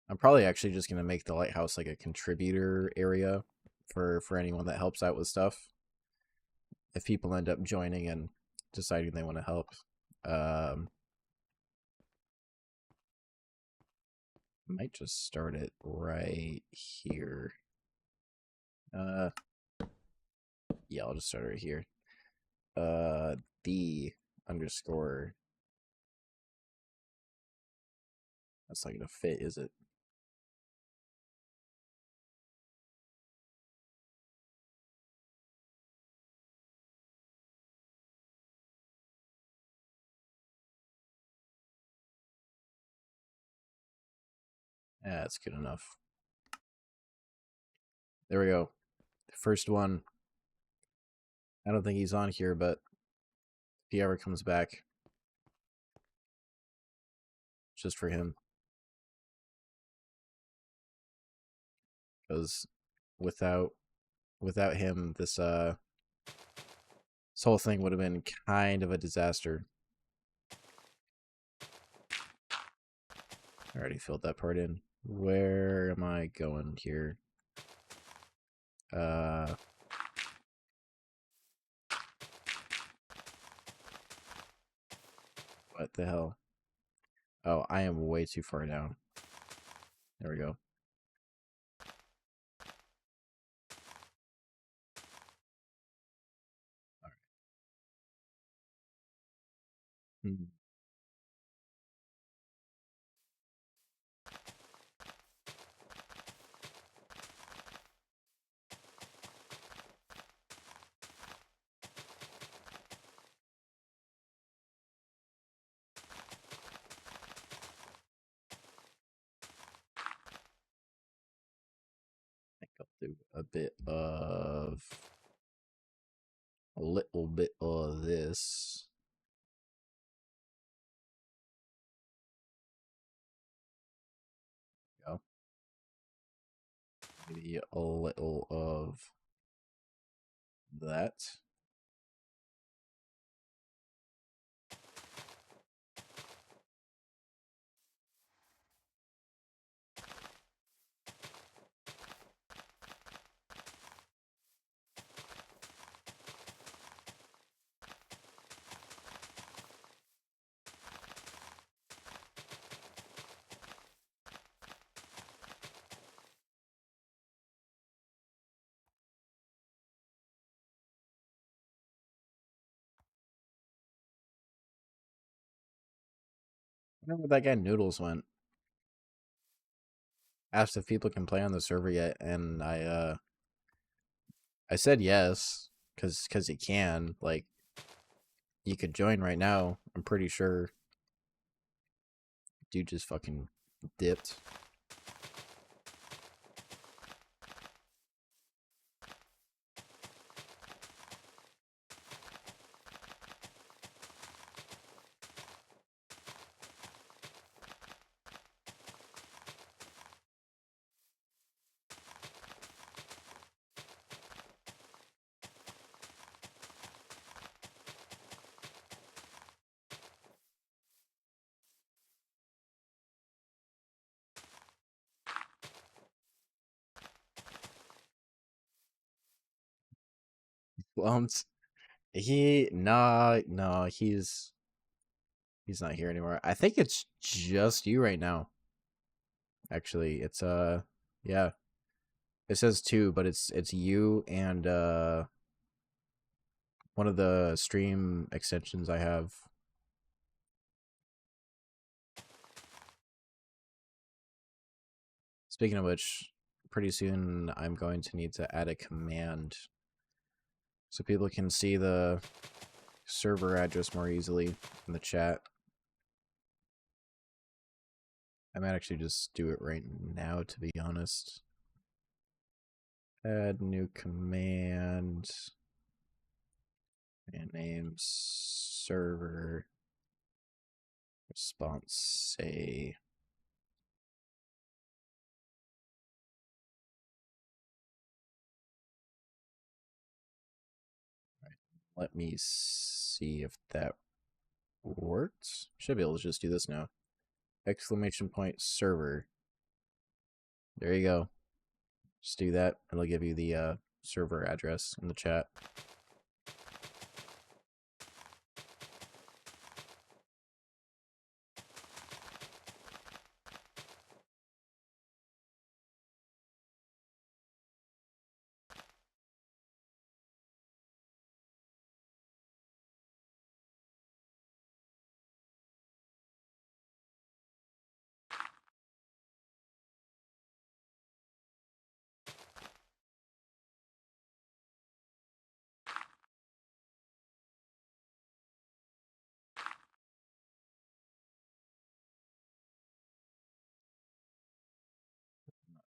I'm probably actually just gonna make the lighthouse like a contributor area for anyone that helps out with stuff. If people end up joining and deciding they want to help, might just start it right here. Yeah, I'll just start it right here. The underscore. That's not gonna fit, is it? Yeah, that's good enough. There we go. First one. I don't think he's on here, but if he ever comes back, just for him. Because without him, this whole thing would have been kind of a disaster. I already filled that part in. Where am I going here? What the hell? Oh, I am way too far down. There we go. All right. Hmm. I think I'll do a little bit of this. Go. Maybe a little of that. I wonder where that guy Noodles went. Asked if people can play on the server yet, and I said yes, cause he can. Like, you could join right now. I'm pretty sure. Dude just fucking dipped. Lumps. No, he's not here anymore. I think it's just you right now. Actually, it's yeah. It says two, but it's you and one of the stream extensions I have. Speaking of which, pretty soon I'm going to need to add a command so people can see the server address more easily in the chat. I might actually just do it right now, to be honest. Add new command. And name server response say. Let me see if that worked. Should be able to just do this now. Exclamation point server. There you go. Just do that. It'll give you the server address in the chat.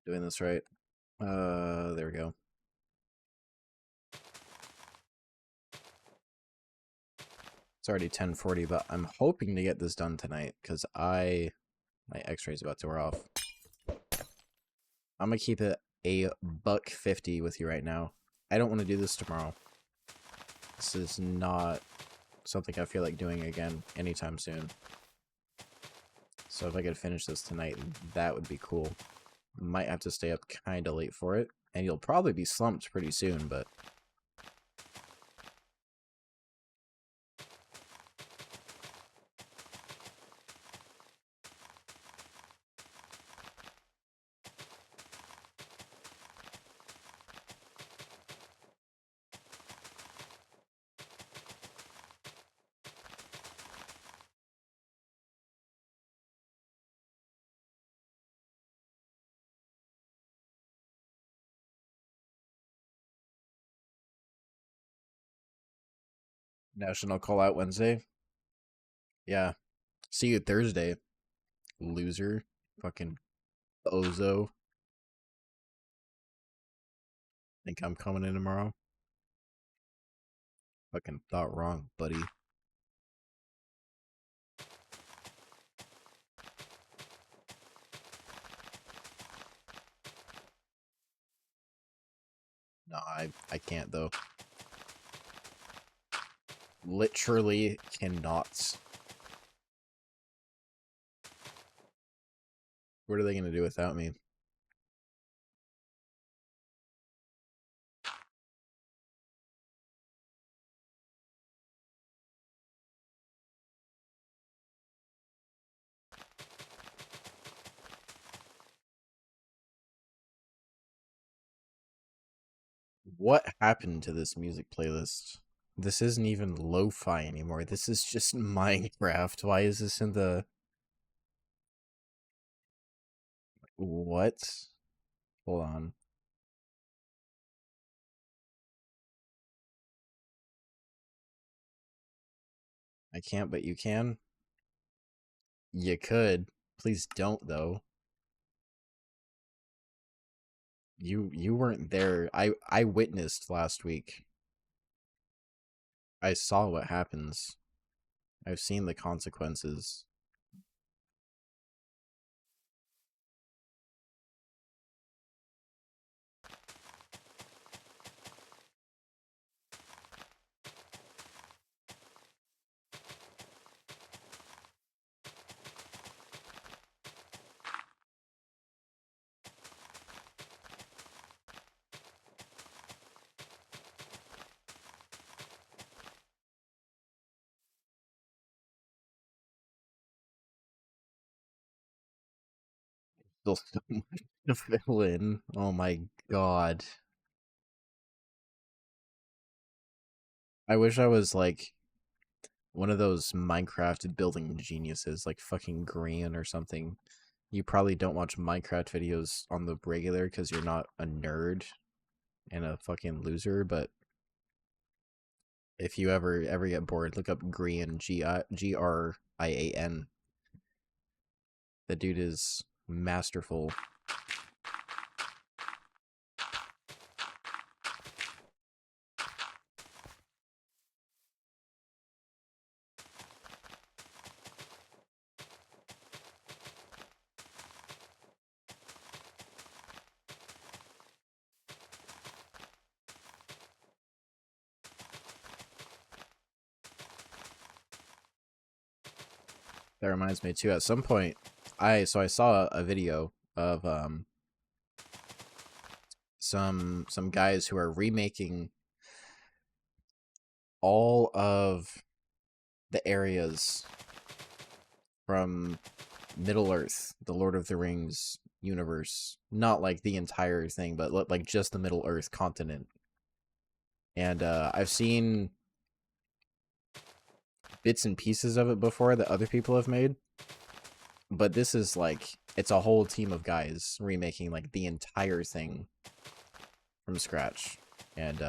Doing this right. There we go. It's already 10:40, but I'm hoping to get this done tonight because my X-ray's about to wear off. I'm gonna keep it a $1.50 with you right now. I don't want to do this tomorrow. This is not something I feel like doing again anytime soon. So if I could finish this tonight, that would be cool. Might have to stay up kind of late for it, and you'll probably be slumped pretty soon, but National Call Out Wednesday. Yeah. See you Thursday, loser. Fucking bozo. Think I'm coming in tomorrow? Fucking thought wrong, buddy. No, I can't though. Literally cannot. What are they gonna do without me? What happened to this music playlist? This isn't even lo-fi anymore. This is just Minecraft. Why is this in the... What? Hold on. I can't, but you can? You could. Please don't, though. You weren't there. I witnessed last week. I saw what happens. I've seen the consequences. Still so much to fill in. Oh my god. I wish I was like one of those Minecraft building geniuses, like fucking Green or something. You probably don't watch Minecraft videos on the regular because you're not a nerd and a fucking loser, but if you ever get bored, look up Grian, Grian. The dude is masterful. That reminds me too. At some point, I saw a video of some guys who are remaking all of the areas from Middle Earth, the Lord of the Rings universe. Not like the entire thing, but like just the Middle Earth continent. And I've seen bits and pieces of it before that other people have made. But this is like, it's a whole team of guys remaking like the entire thing from scratch. And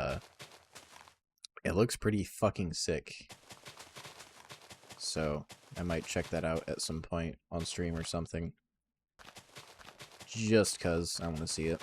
it looks pretty fucking sick. So I might check that out at some point on stream or something. Just cause I want to see it.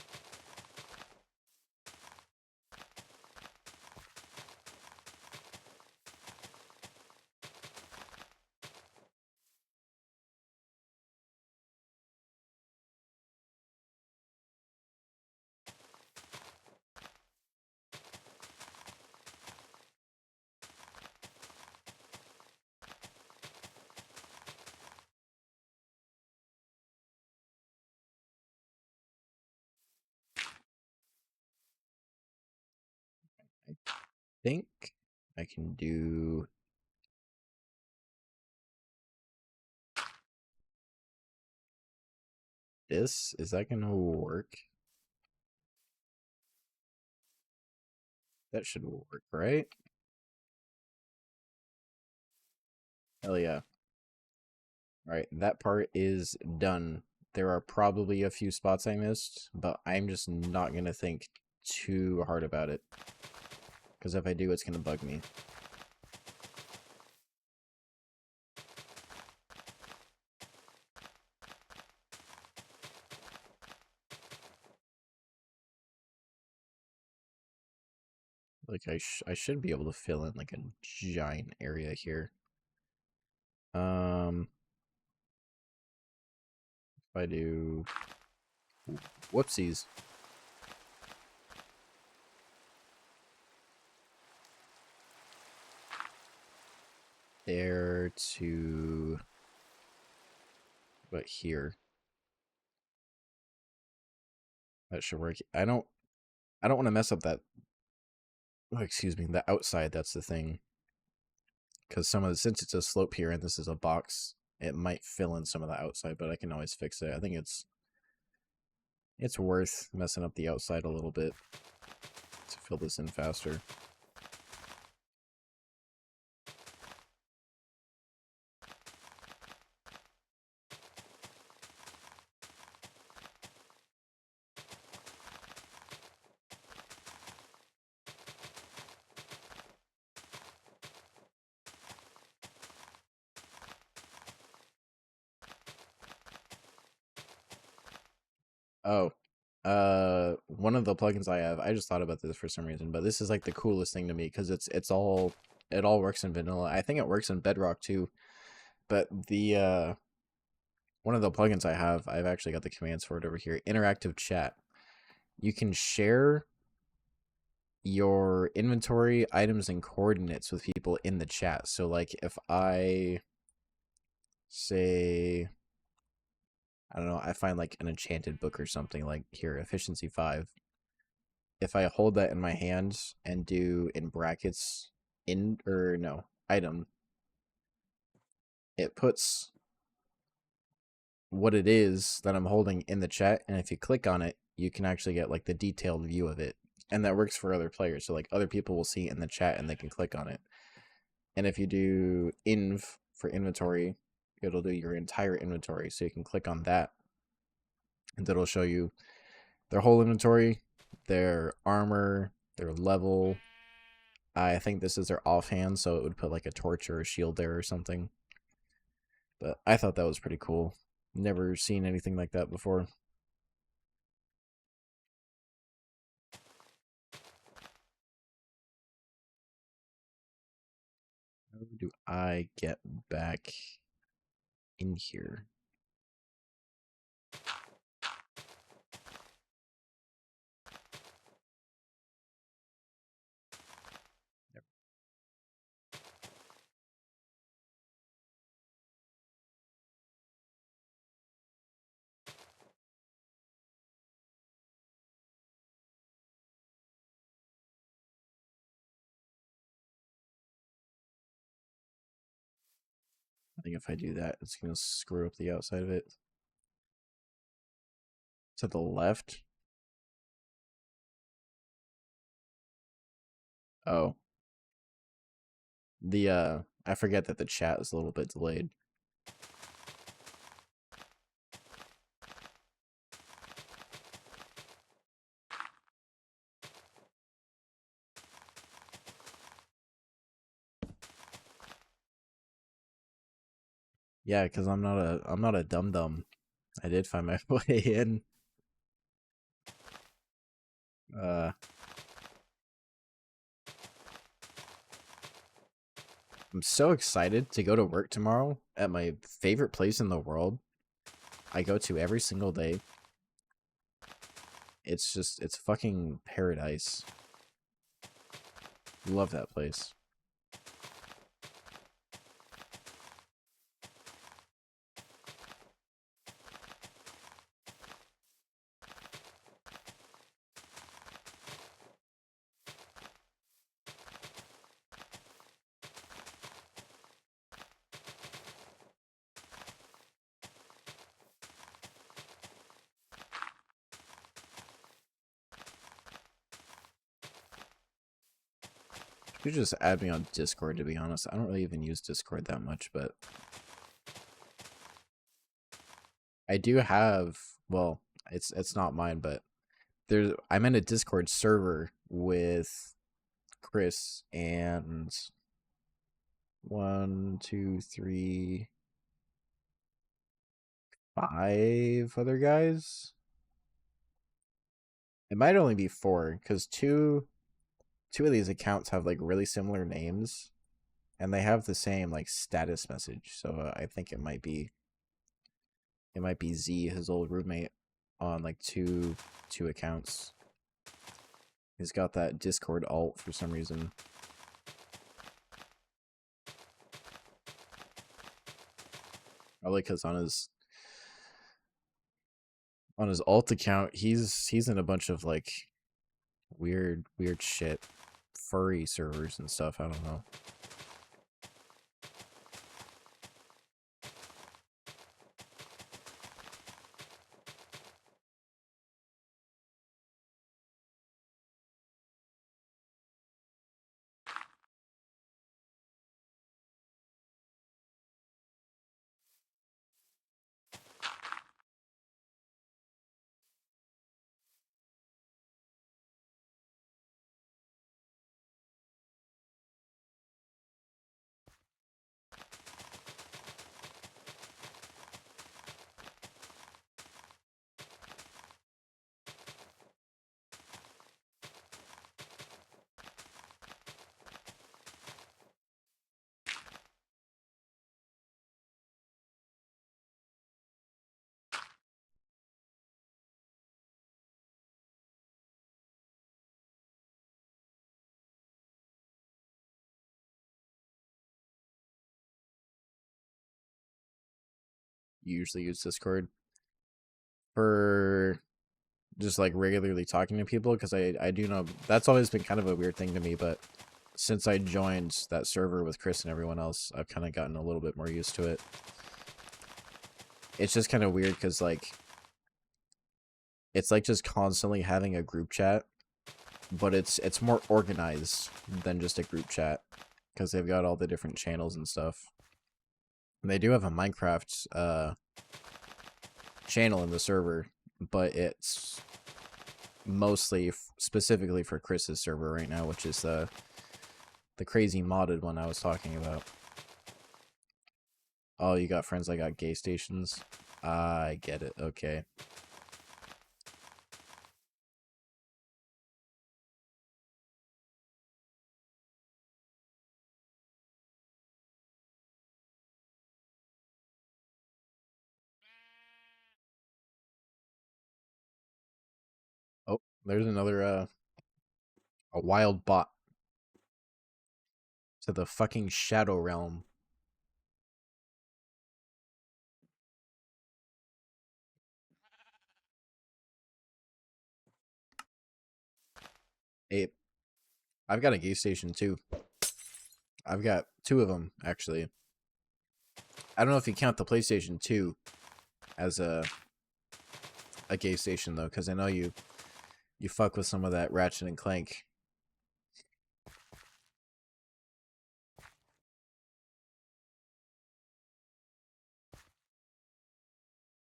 I think I can do this. Is that gonna work? That should work, right? Hell yeah. Alright, that part is done. There are probably a few spots I missed, but I'm just not gonna think too hard about it. Because if I do, it's gonna bug me. Like, I should be able to fill in, like, a giant area here. If I do... Whoopsies. There to... But here. That should work. I don't want to mess up that... Oh, excuse me, the outside, that's the thing. Because since it's a slope here and this is a box, it might fill in some of the outside, but I can always fix it. I think it's worth messing up the outside a little bit to fill this in faster. Oh, one of the plugins I have, I just thought about this for some reason, but this is like the coolest thing to me because it all works in vanilla. I think it works in Bedrock too, but the one of the plugins I have, I've actually got the commands for it over here. Interactive chat. You can share your inventory, items, and coordinates with people in the chat. So like if I say, I don't know, I find like an enchanted book or something, like here, efficiency 5. If I hold that in my hands and do in brackets item, it puts what it is that I'm holding in the chat, and if you click on it, you can actually get like the detailed view of it. and that works for other players. So like other people will see it in the chat and they can click on it. And if you do inv for inventory, it'll do your entire inventory. So you can click on that and it'll show you their whole inventory, their armor, their level. I think this is their offhand, so it would put like a torch or a shield there or something. But I thought that was pretty cool. Never seen anything like that before. How do I get back in here? I think if I do that, it's going to screw up the outside of it. To the left? Oh. I forget that the chat is a little bit delayed. Yeah, because I'm not a dum dum. I did find my way in. I'm so excited to go to work tomorrow at my favorite place in the world. I go to every single day. It's fucking paradise. Love that place. You should just add me on Discord, to be honest. I don't really even use Discord that much, but I do have, well, it's not mine, but I'm in a Discord server with Chris and 1, 2, 3, 5 other guys. It might only be 4, because two of these accounts have like really similar names, and they have the same like status message. So I think it might be Z, his old roommate, on like two accounts. He's got that Discord alt for some reason. Probably because on his alt account, he's in a bunch of like weird shit, furry servers and stuff. I don't know. You usually use Discord for just like regularly talking to people, because I do know that's always been kind of a weird thing to me, but since I joined that server with Chris and everyone else, I've kind of gotten a little bit more used to it. It's just kind of weird because like it's like just constantly having a group chat but it's more organized than just a group chat because they've got all the different channels and stuff. And they do have a Minecraft channel in the server, but it's mostly specifically for Chris's server right now, which is the crazy modded one I was talking about. Oh, you got friends that got gay stations? I get it. Okay. Oh, there's another a wild bot to the fucking Shadow Realm. Hey, I've got a gay station too. I've got 2 of them actually. I don't know if you count the PlayStation 2 as a gay station though, because I know you fuck with some of that Ratchet and Clank.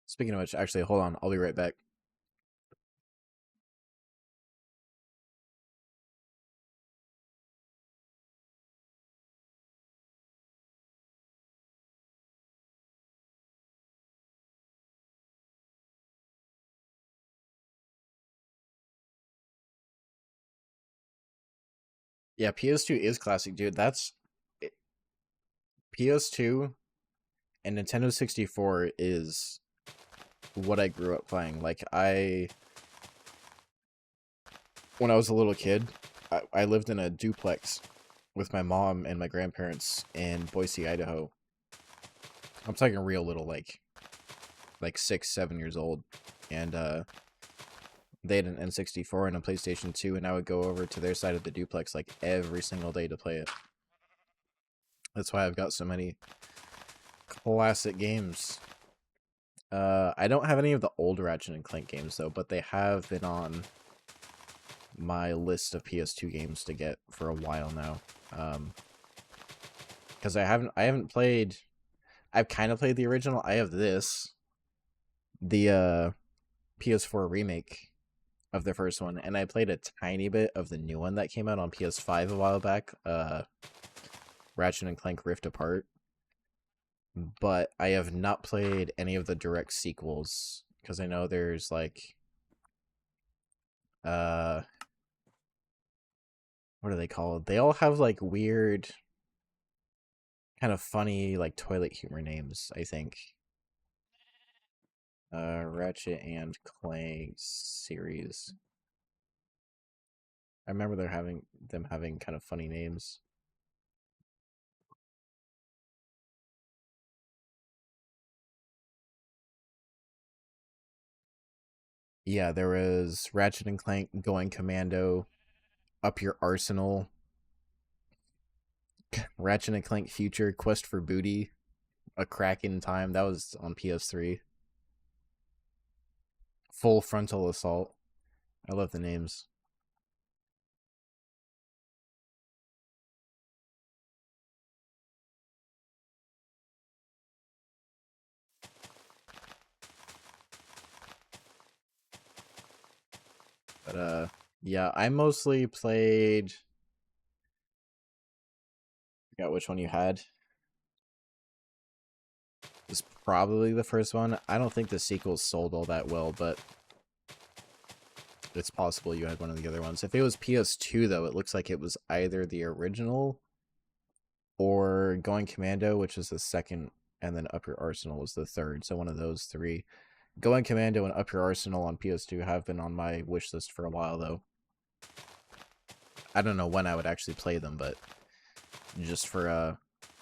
Speaking of which, actually, hold on, I'll be right back. Yeah, PS2 is classic, dude. That's PS2 and Nintendo 64 is what I grew up playing. Like when I was a little kid, I lived in a duplex with my mom and my grandparents in Boise, Idaho. I'm talking real little, like 6, 7 years old, and they had an N64 and a PlayStation 2, and I would go over to their side of the duplex like every single day to play it. That's why I've got so many classic games. I don't have any of the old Ratchet and Clank games though, but they have been on my list of PS2 games to get for a while now. Because I haven't played. I've kind of played the original. I have the PS4 remake of the first one, and I played a tiny bit of the new one that came out on PS5 a while back. Ratchet and Clank Rift Apart. But I have not played any of the direct sequels because I know there's like what are they called? They all have like weird kind of funny like toilet humor names, I think. Ratchet and Clank series. I remember them having kind of funny names. Yeah, there was Ratchet and Clank Going Commando, Up Your Arsenal, Ratchet and Clank Future Quest for Booty, A Crack in Time. That was on PS3. Full Frontal Assault. I love the names. But yeah, I mostly played. I forgot which one you had. It's probably the first one. I don't think the sequels sold all that well, but it's possible you had one of the other ones. If it was PS2 though, it looks like it was either the original or Going Commando, which is the second, and then Up Your Arsenal was the third. So one of those 3. Going Commando and Up Your Arsenal on PS2 have been on my wish list for a while though. I don't know when I would actually play them, but just for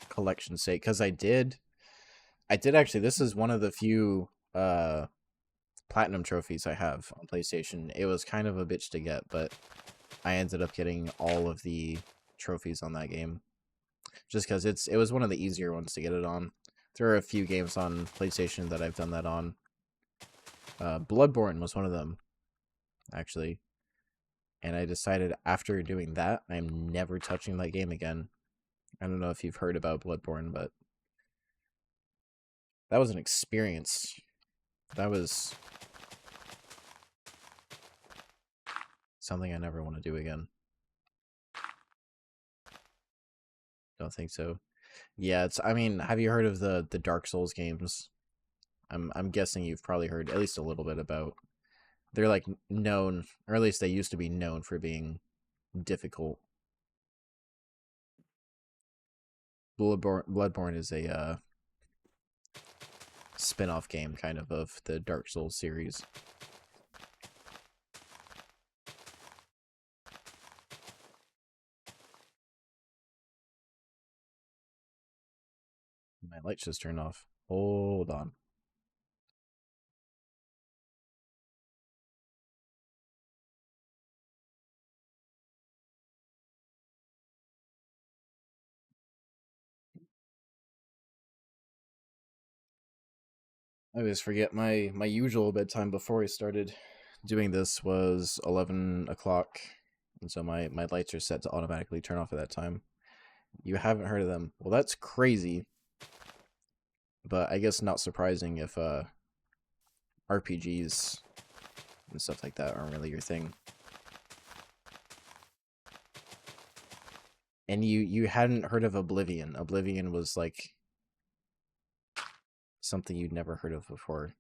collection's sake, because I did actually. This is one of the few platinum trophies I have on PlayStation. It was kind of a bitch to get, but I ended up getting all of the trophies on that game just because it was one of the easier ones to get it on. There are a few games on PlayStation that I've done that on. Bloodborne was one of them, actually. And I decided after doing that, I'm never touching that game again. I don't know if you've heard about Bloodborne, but that was an experience. That was something I never want to do again. Don't think so. Yeah, it's. I mean, have you heard of the Dark Souls games? I'm guessing you've probably heard at least a little bit about. They're like known, or at least they used to be known for being difficult. Bloodborne is a spin-off game kind of the Dark Souls series. My lights just turned off. Hold on. I always forget my usual bedtime before I started doing this was 11 o'clock, and so my lights are set to automatically turn off at that time. You haven't heard of them? Well, that's crazy, but I guess not surprising if RPGs and stuff like that aren't really your thing. And you hadn't heard of Oblivion. Oblivion was like something you'd never heard of before,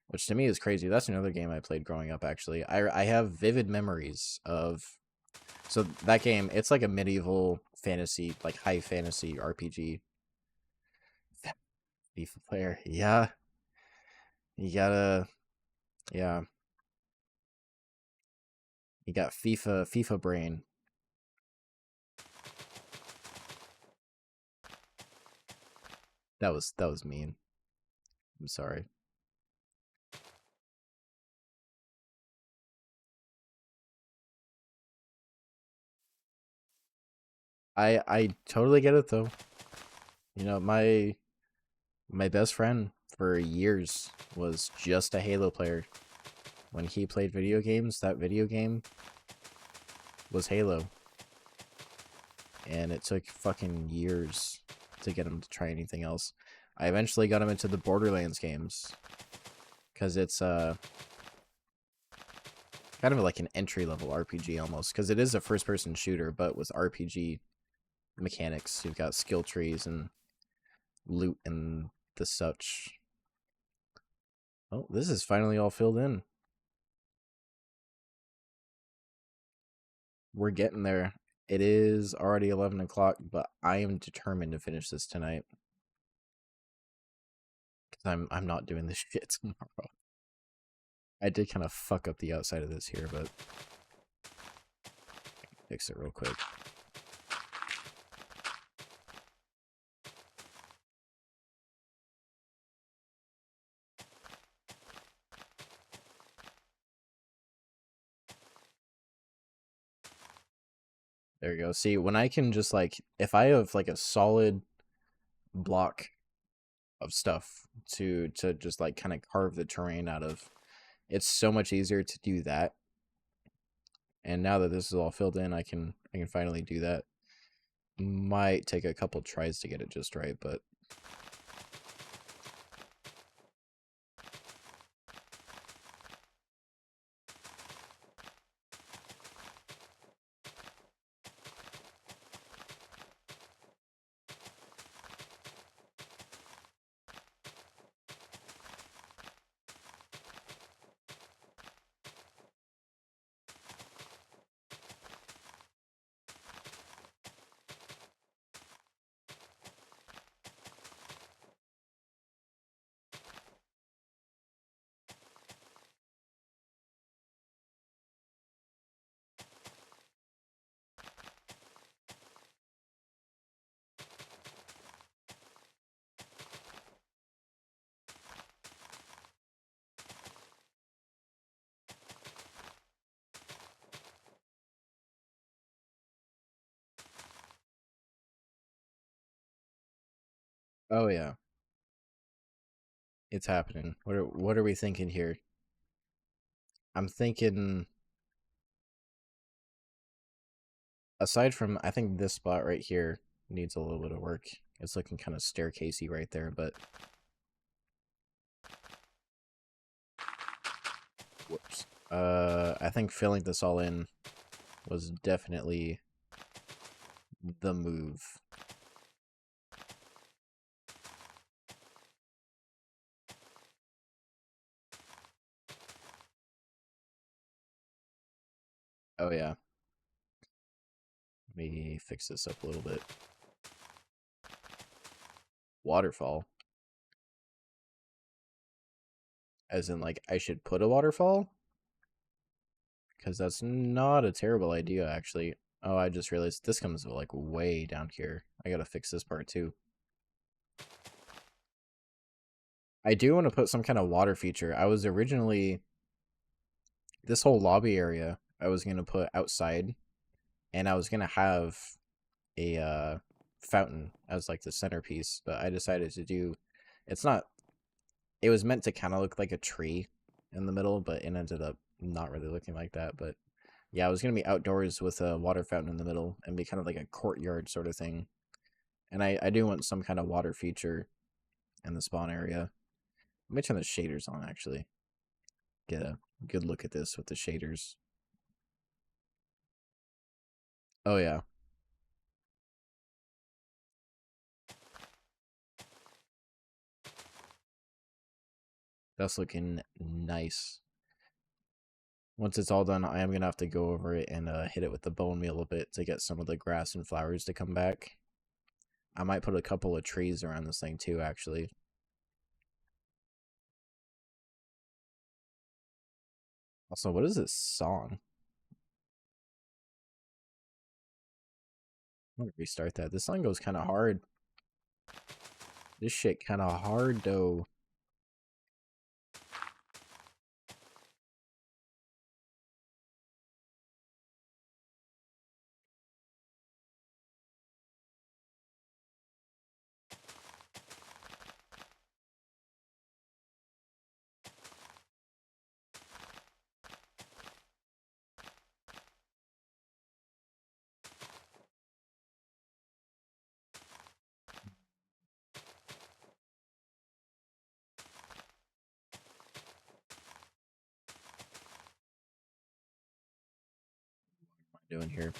which to me is crazy. That's another game I played growing up, actually. I have vivid memories of. So that game, it's like a medieval fantasy, like high fantasy RPG. FIFA player, yeah. You gotta, yeah. You got FIFA brain. That was mean. I'm sorry. I totally get it though. You know, my best friend for years was just a Halo player. When he played video games, that video game was Halo. And it took fucking years to get him to try anything else. I eventually got him into the Borderlands games because it's kind of like an entry level RPG almost, because it is a first person shooter but with RPG mechanics. You've got skill trees and loot and the such. Oh, this is finally all filled in. We're getting there. It is already 11 o'clock, but I am determined to finish this tonight. Because I'm not doing this shit tomorrow. I did kind of fuck up the outside of this here, but fix it real quick. There you go. See, when I can just like, if I have like a solid block of stuff to just like kind of carve the terrain out of, it's so much easier to do that. And now that this is all filled in, I can finally do that. Might take a couple tries to get it just right, but oh yeah, it's happening. What are we thinking here? I'm thinking aside from, I think this spot right here needs a little bit of work. It's looking kind of staircasey right there, but whoops. I think filling this all in was definitely the move. Oh yeah. Let me fix this up a little bit. Waterfall. As in, like, I should put a waterfall? Because that's not a terrible idea, actually. Oh, I just realized this comes, like, way down here. I gotta fix this part, too. I do want to put some kind of water feature. I was originally... This whole lobby area, I was gonna put outside. And I was gonna have a, fountain as, like, the centerpiece. But I decided to do... It's not... It was meant to kind of look like a tree in the middle, but it ended up not really looking like that. But yeah, I was going to be outdoors with a water fountain in the middle and be kind of like a courtyard sort of thing. And I do want some kind of water feature in the spawn area. Let me turn the shaders on, actually. Get a good look at this with the shaders. Oh, yeah. That's looking nice. Once it's all done, I am going to have to go over it and hit it with the bone meal a bit to get some of the grass and flowers to come back. I might put a couple of trees around this thing too, actually. Also, what is this song? I'm gonna restart that. This song goes kind of hard. This shit kind of hard, though. What am I doing here?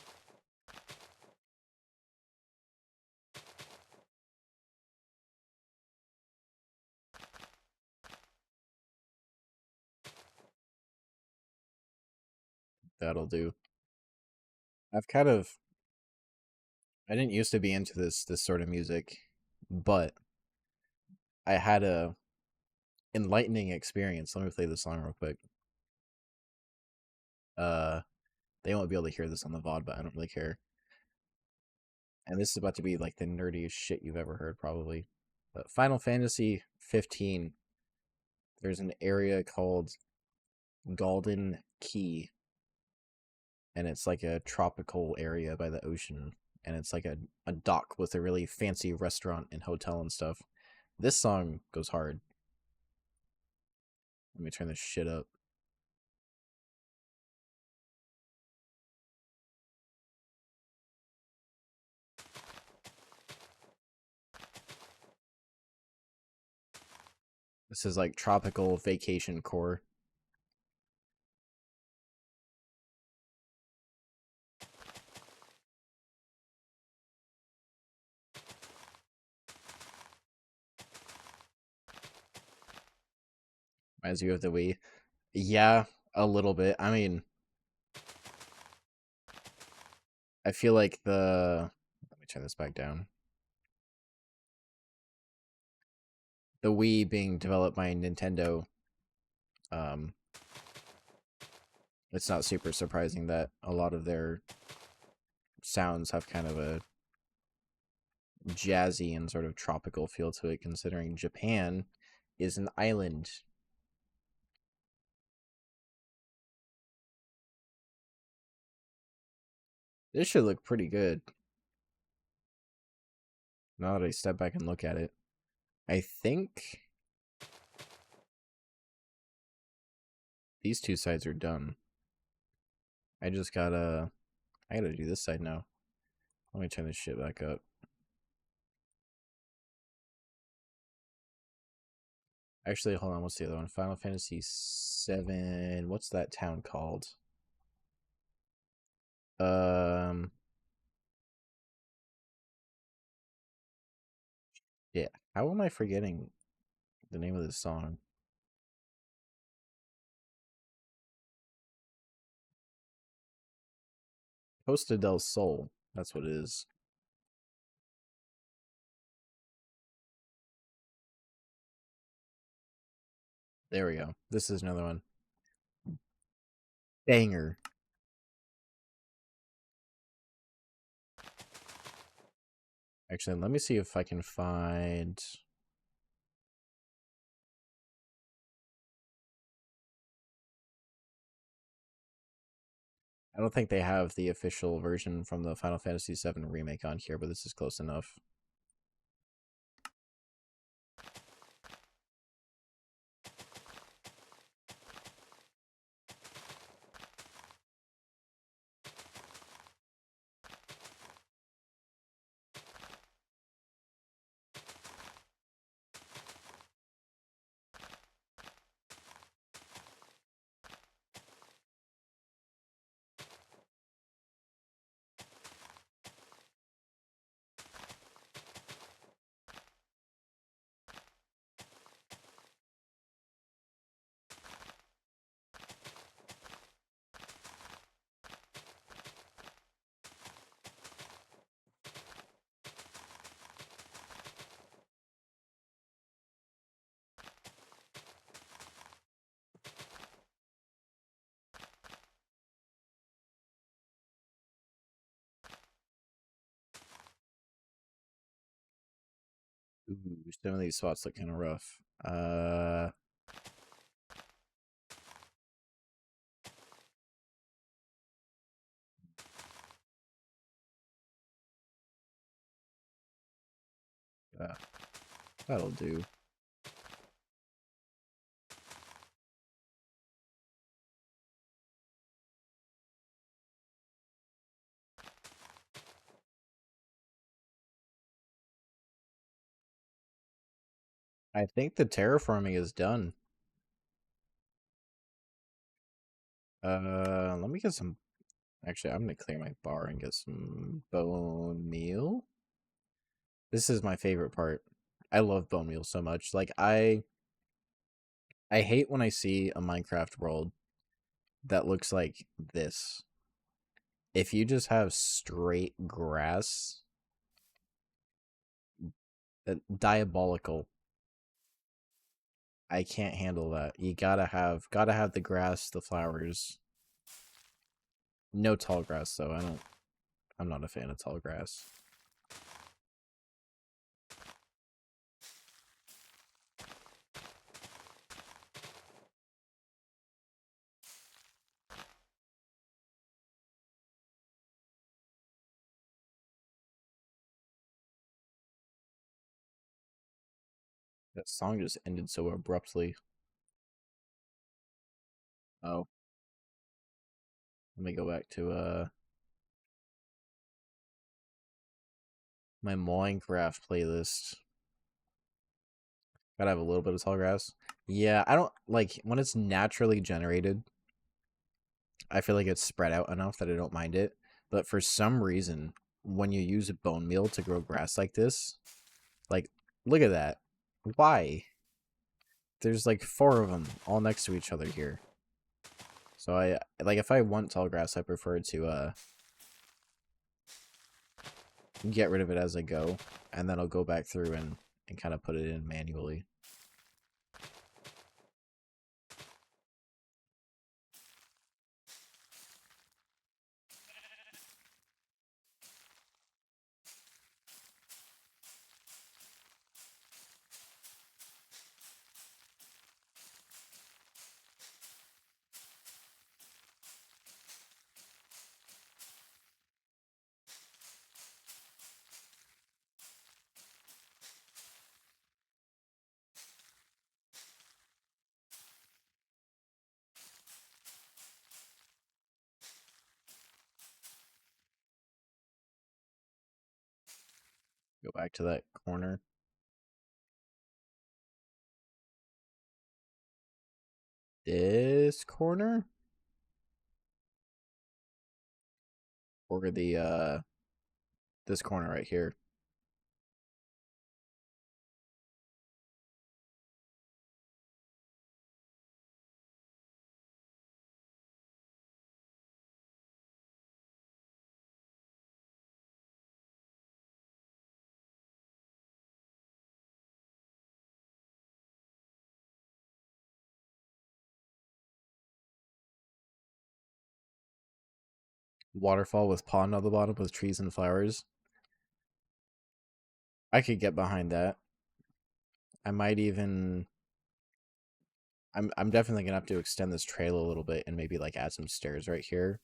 That'll do. I've kind of... I didn't used to be into this sort of music, but I had a enlightening experience. Let me play this song real quick. Uh, they won't be able to hear this on the VOD, but I don't really care. And this is about to be like the nerdiest shit you've ever heard, probably. But Final Fantasy 15, there's an area called Golden Key, and it's like a tropical area by the ocean, and it's like a dock with a really fancy restaurant and hotel and stuff. This song goes hard. Let me turn this shit up. This is like tropical vacation core. Reminds you of the Wii. Yeah, a little bit. I mean, I feel like the... Let me turn this back down. The Wii being developed by Nintendo, um, it's not super surprising that a lot of their sounds have kind of a jazzy and sort of tropical feel to it, considering Japan is an island. This should look pretty good now that I step back and look at it. I think these two sides are done. I just gotta I gotta do this side now. Let me turn this shit back up. Actually, hold on. What's the other one? Final Fantasy VII. What's that town called? Yeah. How am I forgetting the name of this song? Costa del Sol. That's what it is. There we go. This is another one. Banger. Actually, let me see if I can find. I don't think they have the official version from the Final Fantasy VII remake on here, but this is close enough. Ooh, some of these spots look kind of rough. Yeah, that'll do. I think the terraforming is done. Let me get some. Actually, I'm gonna clear my bar and get some bone meal. This is my favorite part. I love bone meal so much. Like I hate when I see a Minecraft world that looks like this. If you just have straight grass, diabolical. I can't handle that. You gotta have the grass, the flowers. No tall grass though. I'm not a fan of tall grass. That song just ended so abruptly. Oh, let me go back to my Minecraft playlist. Gotta have a little bit of tall grass. Yeah, I don't like when it's naturally generated. I feel like it's spread out enough that I don't mind it. But for some reason, when you use bone meal to grow grass like this, like look at that. Why? There's like 4 of them all next to each other here. So I like if I want tall grass, I prefer to get rid of it as I go, and then I'll go back through and kind of put it in manually. Go back to that corner. This corner? Or the this corner right here. Waterfall with pond on the bottom with trees and flowers. I could get behind that. I might even I'm definitely gonna have to extend this trail a little bit and maybe like add some stairs right here.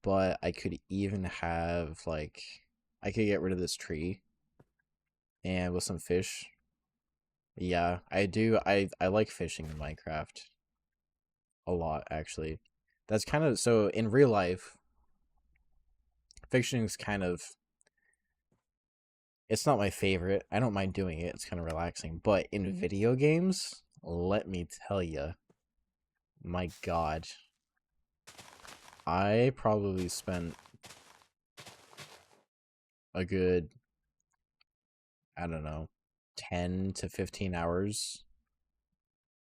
But I could even have like I could get rid of this tree and with some fish. Yeah, I do. I like fishing in Minecraft a lot actually. That's kind of so in real life, fishing is kind of it's not my favorite. I don't mind doing it. It's kind of relaxing. But in video games, let me tell you, my God, I probably spent a good, I don't know, 10 to 15 hours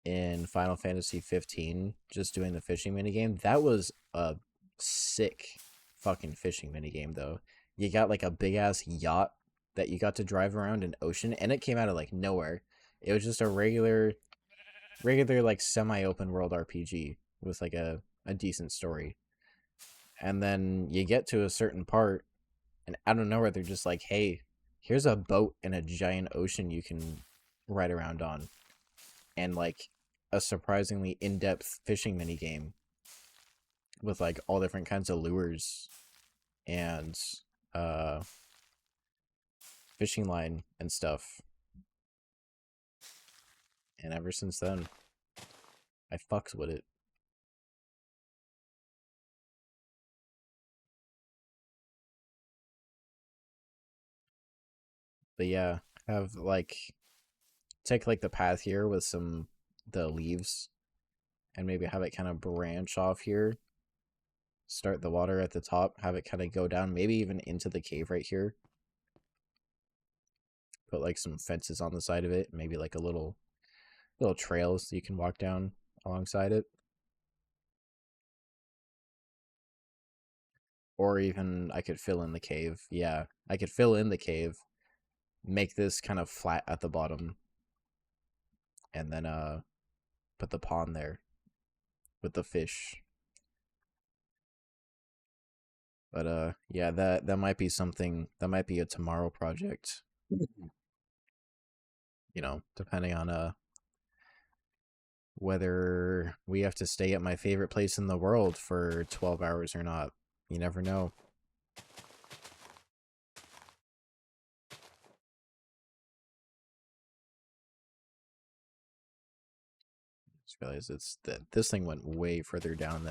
in Final Fantasy 15 just doing the fishing minigame. That was a sick fucking fishing minigame, though. You got like a big ass yacht that you got to drive around an ocean, and it came out of like nowhere. It was just a regular like semi-open world RPG with like a decent story. And then you get to a certain part and out of nowhere they're just like, "Hey, here's a boat in a giant ocean you can ride around on." And like a surprisingly in-depth fishing mini game with like all different kinds of lures and uh fishing line and stuff. And ever since then, I fucks with it. But yeah, have like take like the path here with some the leaves and maybe have it kind of branch off here. Start the water at the top, have it kind of go down, maybe even into the cave right here. Put like some fences on the side of it, maybe like a little trails you can walk down alongside it. Or even I could fill in the cave. Yeah, I could fill in the cave, make this kind of flat at the bottom, and then put the pond there with the fish. But yeah, that might be something that might be a tomorrow project. You know, depending on whether we have to stay at my favorite place in the world for 12 hours or not. You never know. Just realized it's that this thing went way further down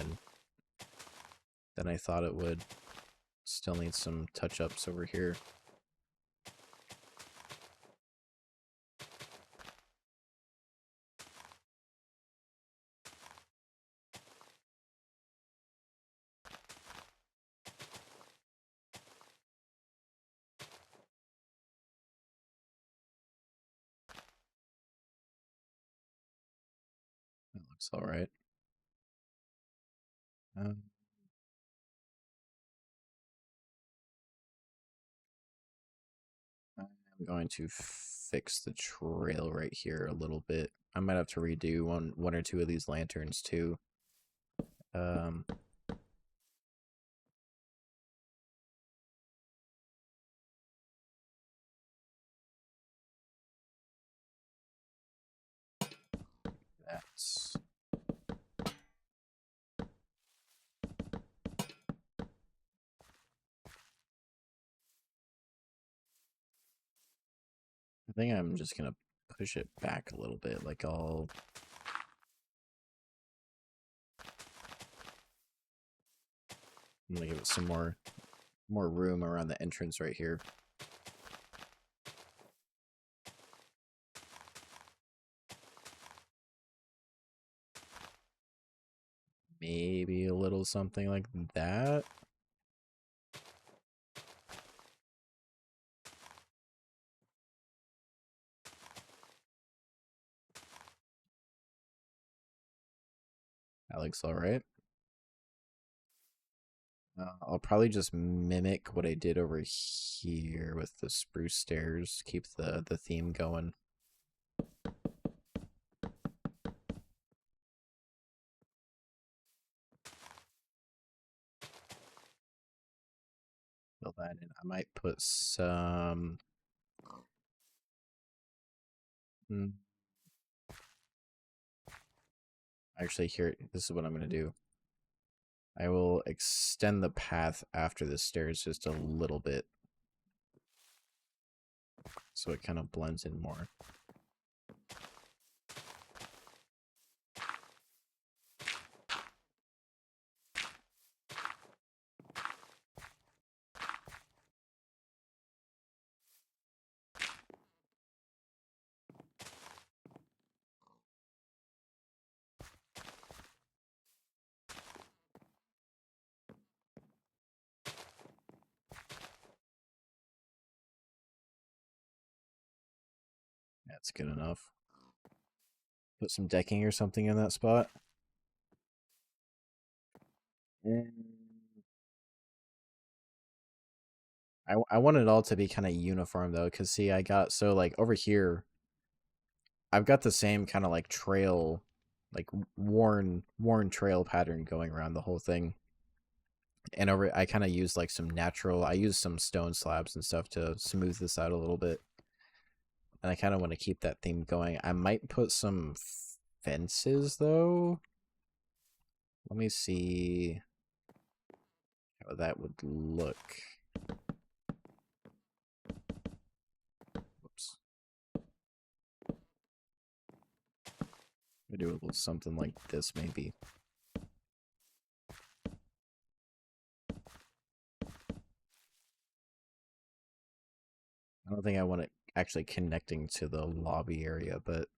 than I thought it would. Still needs some touch-ups over here. It looks all right. Um, I'm going to fix the trail right here a little bit. I might have to redo one or two of these lanterns too. Um, that's I think I'm just gonna push it back a little bit. Like I'm gonna give it some more room around the entrance right here. Maybe a little something like that. That looks alright. I'll probably just mimic what I did over here with the spruce stairs. Keep the theme going. Fill that in. I might put some... Actually, here, this is what I'm going to do. I will extend the path after the stairs just a little bit, so it kind of blends in more. That's good enough. Put some decking or something in that spot. I want it all to be kind of uniform though, because see, I got so like over here, I've got the same kind of like trail, like worn trail pattern going around the whole thing. And over, I kind of use like some natural. I use some stone slabs and stuff to smooth this out a little bit. And I kind of want to keep that theme going. I might put some fences though. Let me see how that would look. Whoops. I do a little something like this maybe. I don't think I want it actually connecting to the lobby area, but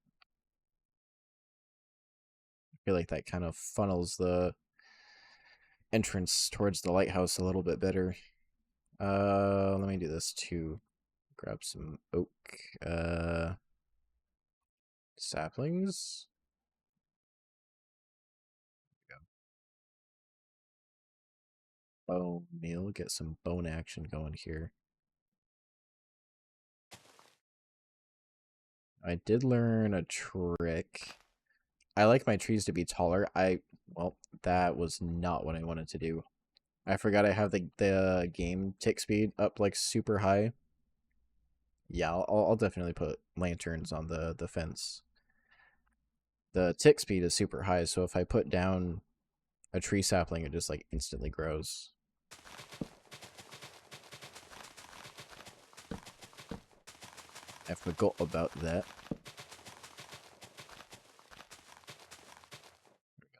I feel like that kind of funnels the entrance towards the lighthouse a little bit better. Let me do this too. Grab some oak saplings. Bone meal, get some bone action going here. I did learn a trick. I like my trees to be taller. Well, that was not what I wanted to do. I forgot I have the game tick speed up like super high. Yeah, I'll definitely put lanterns on the fence. The tick speed is super high, so if I put down a tree sapling, it just like instantly grows. I forgot about that.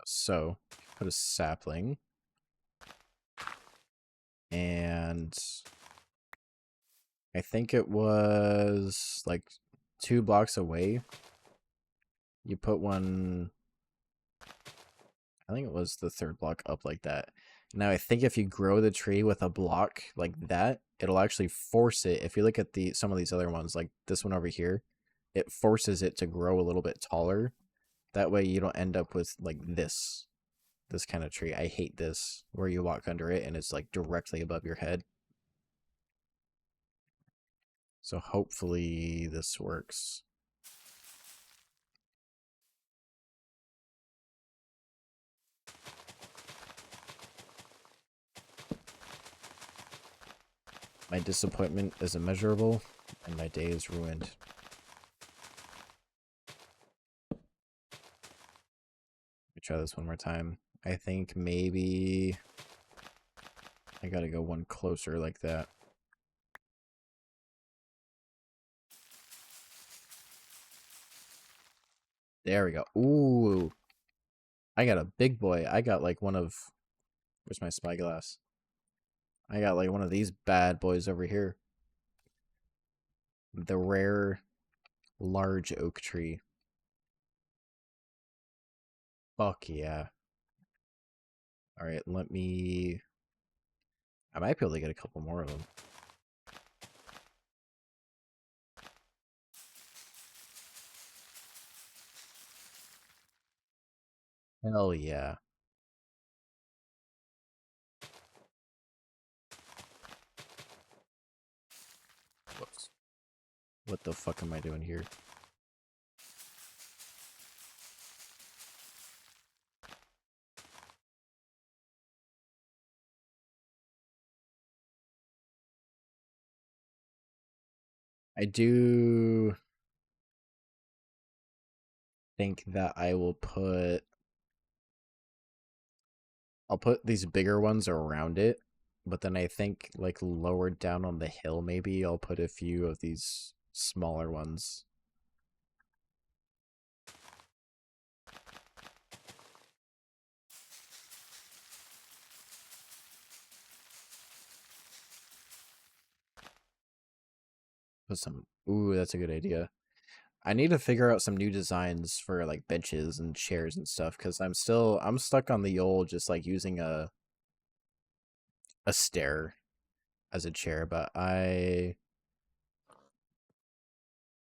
So, put a sapling. And I think it was like 2 blocks away. You put one, I think it was the 3rd block up like that. Now I think if you grow the tree with a block like that, it'll actually force it. If you look at some of these other ones, like this one over here, it forces it to grow a little bit taller. That way you don't end up with like this kind of tree. I hate this, where you walk under it and it's like directly above your head. So hopefully this works. My disappointment is immeasurable, and my day is ruined. Let me try this one more time. I think maybe I gotta go one closer like that. There we go. Ooh. I got a big boy. I got like one of... Where's my spyglass? I got like one of these bad boys over here. The rare large oak tree. Fuck yeah. All right, let me. I might be able to get a couple more of them. Hell yeah. Whoops. What the fuck am I doing here? I do think that I'll put these bigger ones around it, but then I think like lower down on the hill maybe I'll put a few of these smaller ones. Put some. Ooh, that's a good idea. I need to figure out some new designs for like benches and chairs and stuff because I'm stuck on the old just like using a stair as a chair, but I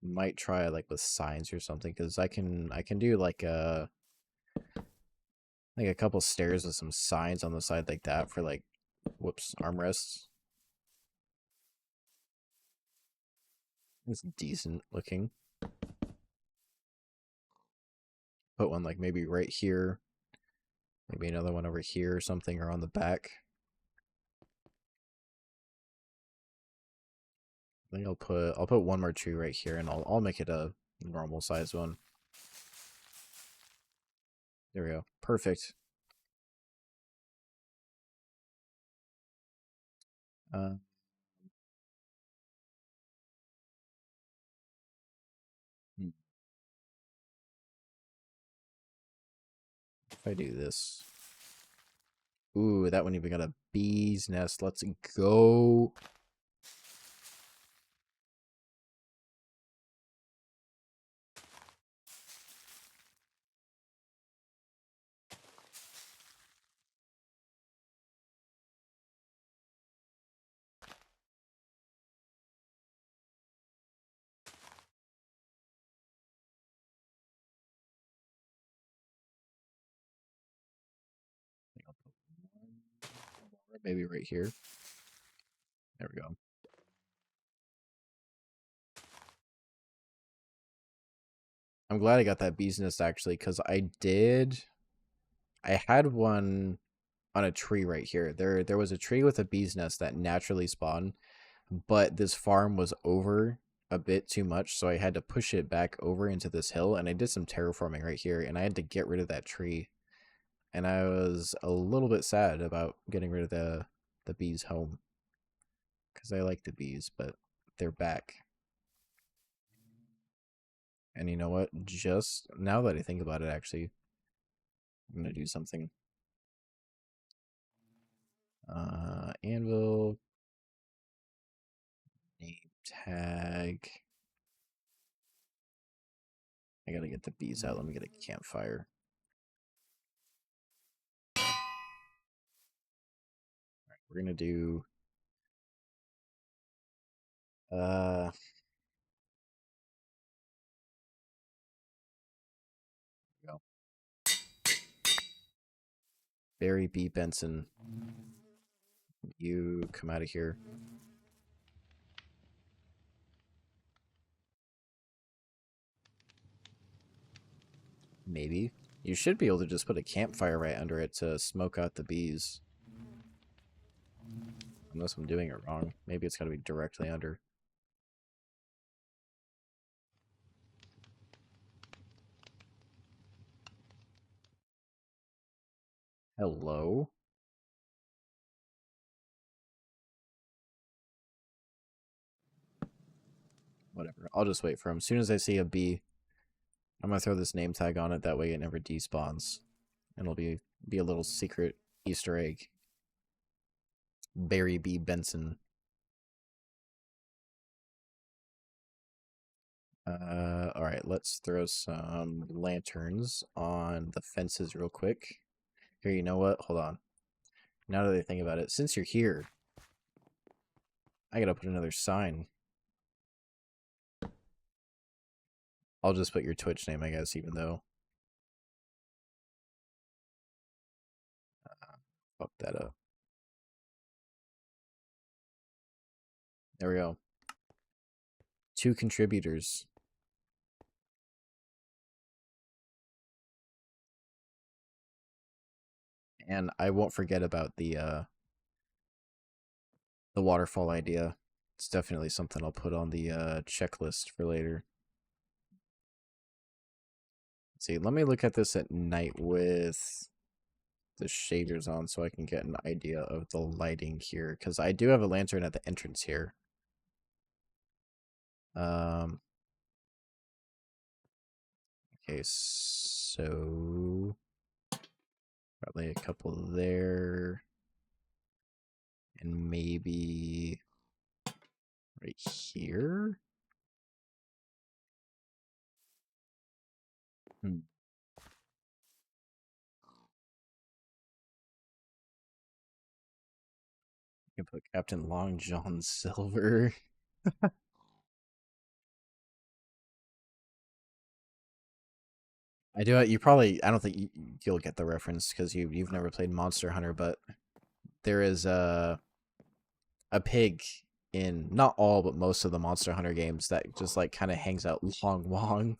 might try like with signs or something because I can do like a couple stairs with some signs on the side like that for like whoops armrests. It's decent looking. Put one like maybe right here, maybe another one over here or something, or on the back. I think I'll put one more tree right here, and I'll make it a normal size one. There we go. Perfect. Uh, hmm, if I do this, ooh, that one even got a bee's nest. Let's go. I'll put one more, maybe right here. There we go. I'm glad I got that bee's nest actually, because I had one on a tree right here. There was a tree with a bee's nest that naturally spawned, but this farm was over a bit too much, so I had to push it back over into this hill, and I did some terraforming right here, and I had to get rid of that tree. And I was a little bit sad about getting rid of the bees' home because I like the bees, but they're back. And you know what? Just now that I think about it, actually, I'm gonna do something. Anvil, name tag. I gotta get the bees out. Let me get a campfire. We're gonna do uh go. Barry B. Benson. You come out of here. Maybe. You should be able to just put a campfire right under it to smoke out the bees. Unless I'm doing it wrong. Maybe it's gotta be directly under. Hello? Whatever. I'll just wait for him. As soon as I see a bee, I'm gonna throw this name tag on it. That way it never despawns. And it'll be a little secret Easter egg. Barry B. Benson. Alright, let's throw some lanterns on the fences real quick. Here, you know what? Hold on. Now that I think about it, since you're here, I gotta put another sign. I'll just put your Twitch name, I guess, even though. Fuck that up. There we go. 2 contributors. And I won't forget about the waterfall idea. It's definitely something I'll put on the checklist for later. Let's see, let me look at this at night with the shaders on so I can get an idea of the lighting here, because I do have a lantern at the entrance here. Okay, so probably a couple there, and maybe right here. Hmm. You can put Captain Long John Silver. I do. You probably. I don't think you'll get the reference because you've never played Monster Hunter, but there is a pig in not all but most of the Monster Hunter games that just like kind of hangs out long.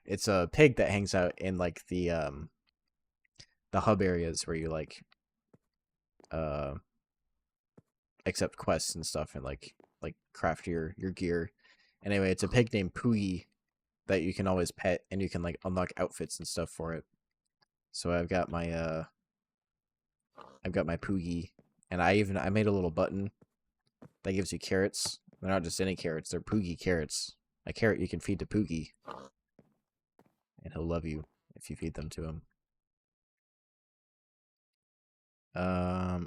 It's a pig that hangs out in like the hub areas where you like uh accept quests and stuff and like craft your gear. Anyway, it's a pig named Poogie that you can always pet and you can like unlock outfits and stuff for it. So I've got my Poogie, and I made a little button that gives you carrots. They're not just any carrots, they're Poogie carrots. A carrot you can feed to Poogie, and he'll love you if you feed them to him.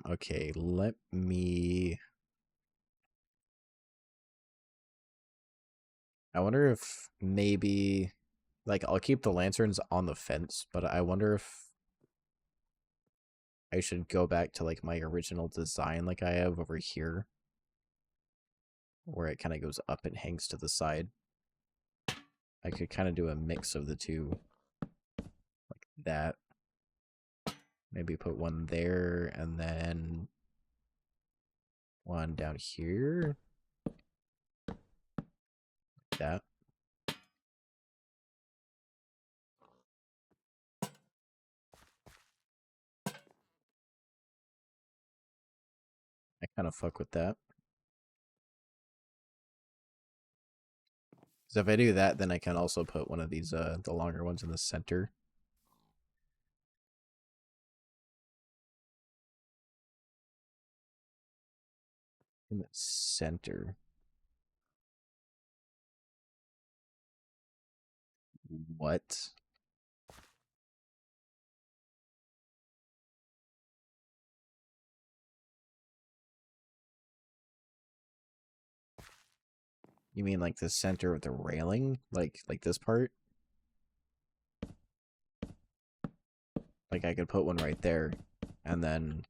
Okay, let me. I wonder if maybe, like, I'll keep the lanterns on the fence, but I wonder if I should go back to, like, my original design like I have over here, where it kind of goes up and hangs to the side. I could kind of do a mix of the two, like that. Maybe put one there, and then one down here, like that. I kind of fuck with that. So if I do that, then I can also put one of these, the longer ones in the center. In the center. What? You mean like the center of the railing? Like this part? Like I could put one right there, and then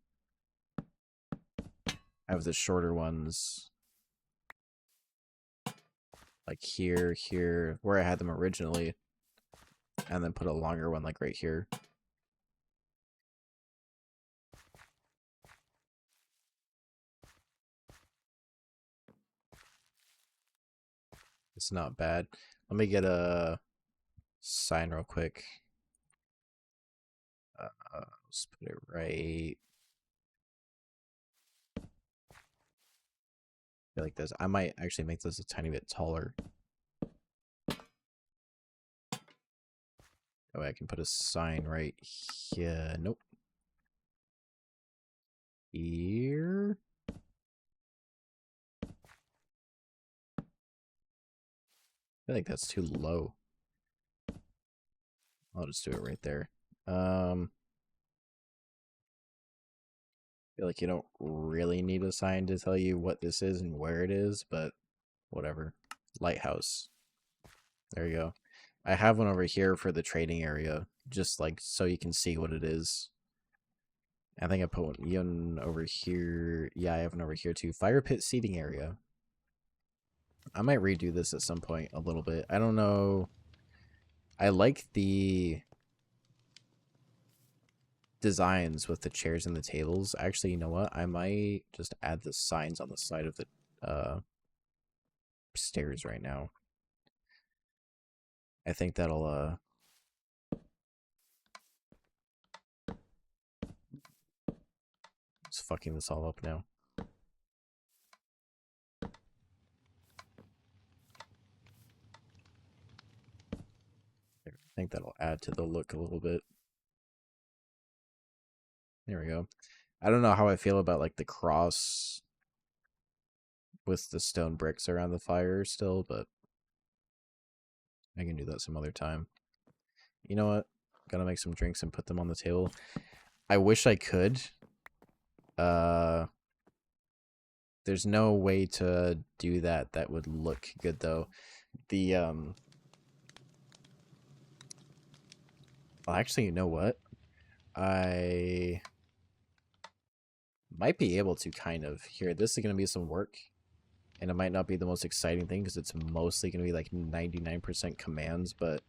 have the shorter ones like here, where I had them originally, and then put a longer one like right here. It's not bad. Let me get a sign real quick. Let's put it right like this. I might actually make this a tiny bit taller. Oh, I can put a sign right here. Nope. Here. I feel like that's too low. I'll just do it right there. Feel like you don't really need a sign to tell you what this is and where it is, but whatever. Lighthouse. There you go. I have one over here for the trading area, just like so you can see what it is. I think I put one over here. Yeah, I have one over here too. Fire pit seating area. I might redo this at some point a little bit. I don't know. I like the designs with the chairs and the tables. Actually, you know what? I might just add the signs on the side of the stairs right now. I think that'll it's fucking this all up now. I think that'll add to the look a little bit. There we go. I don't know how I feel about like the cross with the stone bricks around the fire still, but I can do that some other time. You know what? Gotta make some drinks and put them on the table. I wish I could. There's no way to do that that would look good though. The well, actually, you know what? I might be able to kind of here. This is gonna be some work, and it might not be the most exciting thing because it's mostly gonna be like 99% commands, but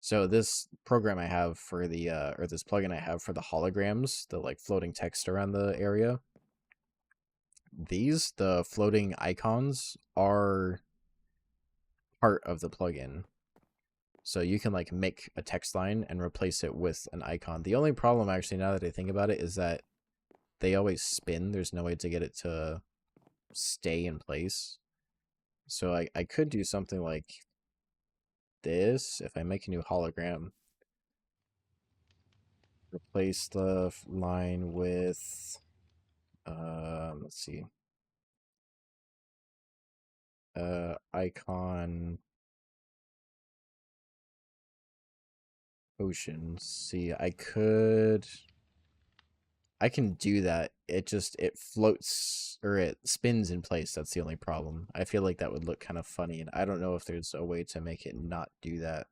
so this program I have for the or this plugin I have for the holograms, the like floating text around the area, the floating icons are part of the plugin. So you can like make a text line and replace it with an icon. The only problem actually now that I think about it is that they always spin. There's no way to get it to stay in place. So I could do something like this if I make a new hologram. Replace the line with let's see. Icon ocean. See, I can do that. It floats or it spins in place. That's the only problem. I feel like that would look kind of funny, and I don't know if there's a way to make it not do that.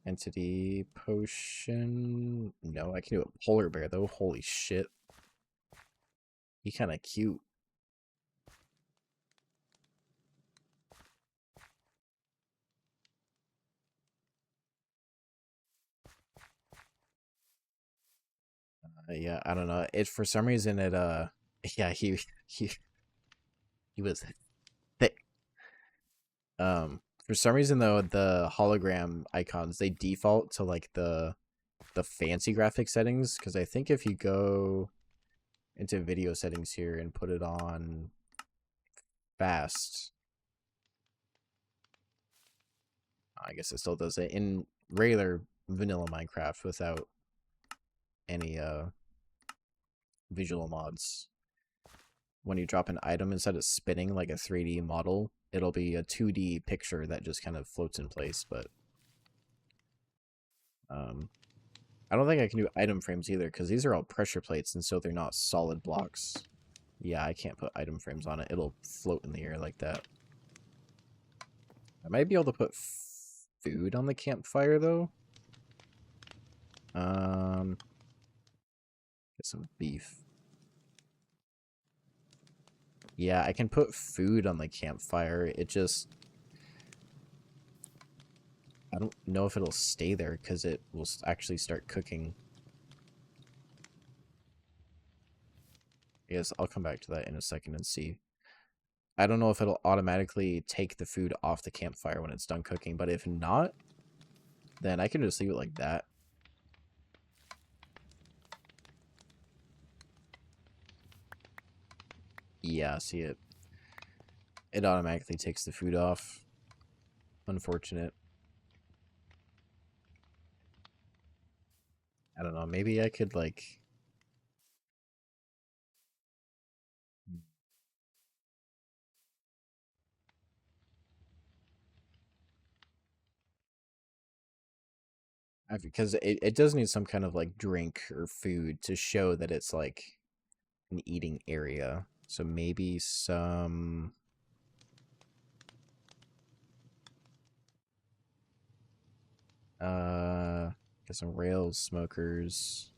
Entity potion. No, I can do a polar bear though. Holy shit. He kind of cute. Yeah, I don't know. It for some reason it yeah, he was thick. For some reason though, the hologram icons they default to like the fancy graphic settings because I think if you go into video settings here and put it on fast, I guess it still does it in regular vanilla Minecraft without any visual mods. When you drop an item, instead of spinning like a 3D model, it'll be a 2D picture that just kind of floats in place. But I don't think I can do item frames either because these are all pressure plates and so they're not solid blocks. Yeah, I can't put item frames on it. It'll float in the air like that. I might be able to put food on the campfire though. Get some beef. Yeah, I can put food on the campfire. It just I don't know if it'll stay there because it will actually start cooking. Yes, I'll come back to that in a second and see. I don't know if it'll automatically take the food off the campfire when it's done cooking, but if not, then I can just leave it like that. Yeah, see it. It automatically takes the food off. Unfortunate. I don't know, maybe I could like because it does need some kind of like drink or food to show that it's like an eating area. So maybe some get some rails smokers.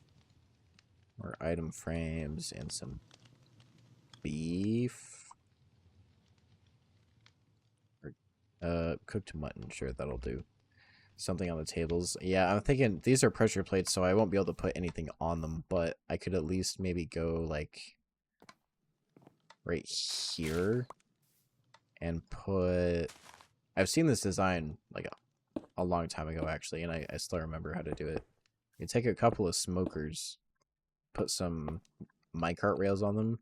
More item frames and some beef. Or, cooked mutton. Sure, that'll do. Something on the tables. Yeah, I'm thinking these are pressure plates, so I won't be able to put anything on them, but I could at least maybe go, like, right here and put... I've seen this design, like, a long time ago, actually, and I still remember how to do it. You take a couple of smokers, put some minecart rails on them.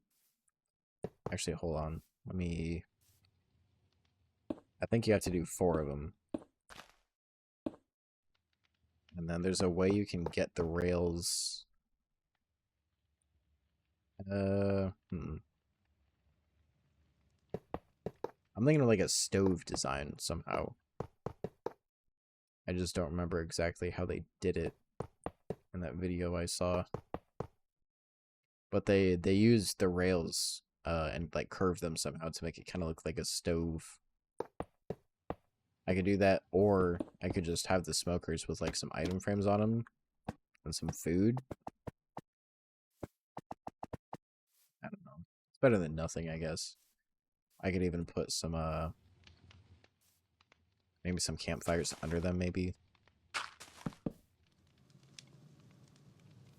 Actually, hold on. Let me... I think you have to do 4 of them. And then there's a way you can get the rails... I'm thinking of like a stove design somehow. I just don't remember exactly how they did it in that video I saw. But they used the rails and like curved them somehow to make it kind of look like a stove. I could do that, or I could just have the smokers with like some item frames on them and some food. I don't know. It's better than nothing, I guess. I could even put some maybe some campfires under them, maybe.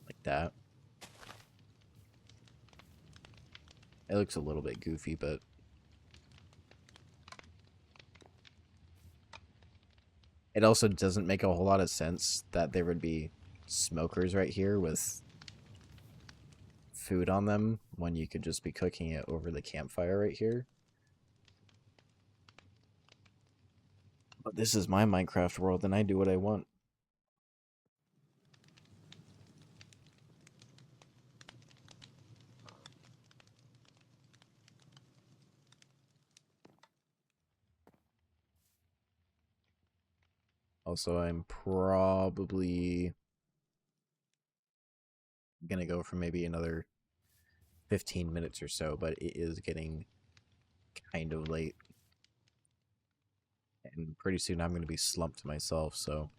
Like that. It looks a little bit goofy, but it also doesn't make a whole lot of sense that there would be smokers right here with food on them when you could just be cooking it over the campfire right here. But this is my Minecraft world and I do what I want. Also, I'm probably gonna go for maybe another 15 minutes or so, but it is getting kind of late. And pretty soon I'm gonna be slumped myself, so...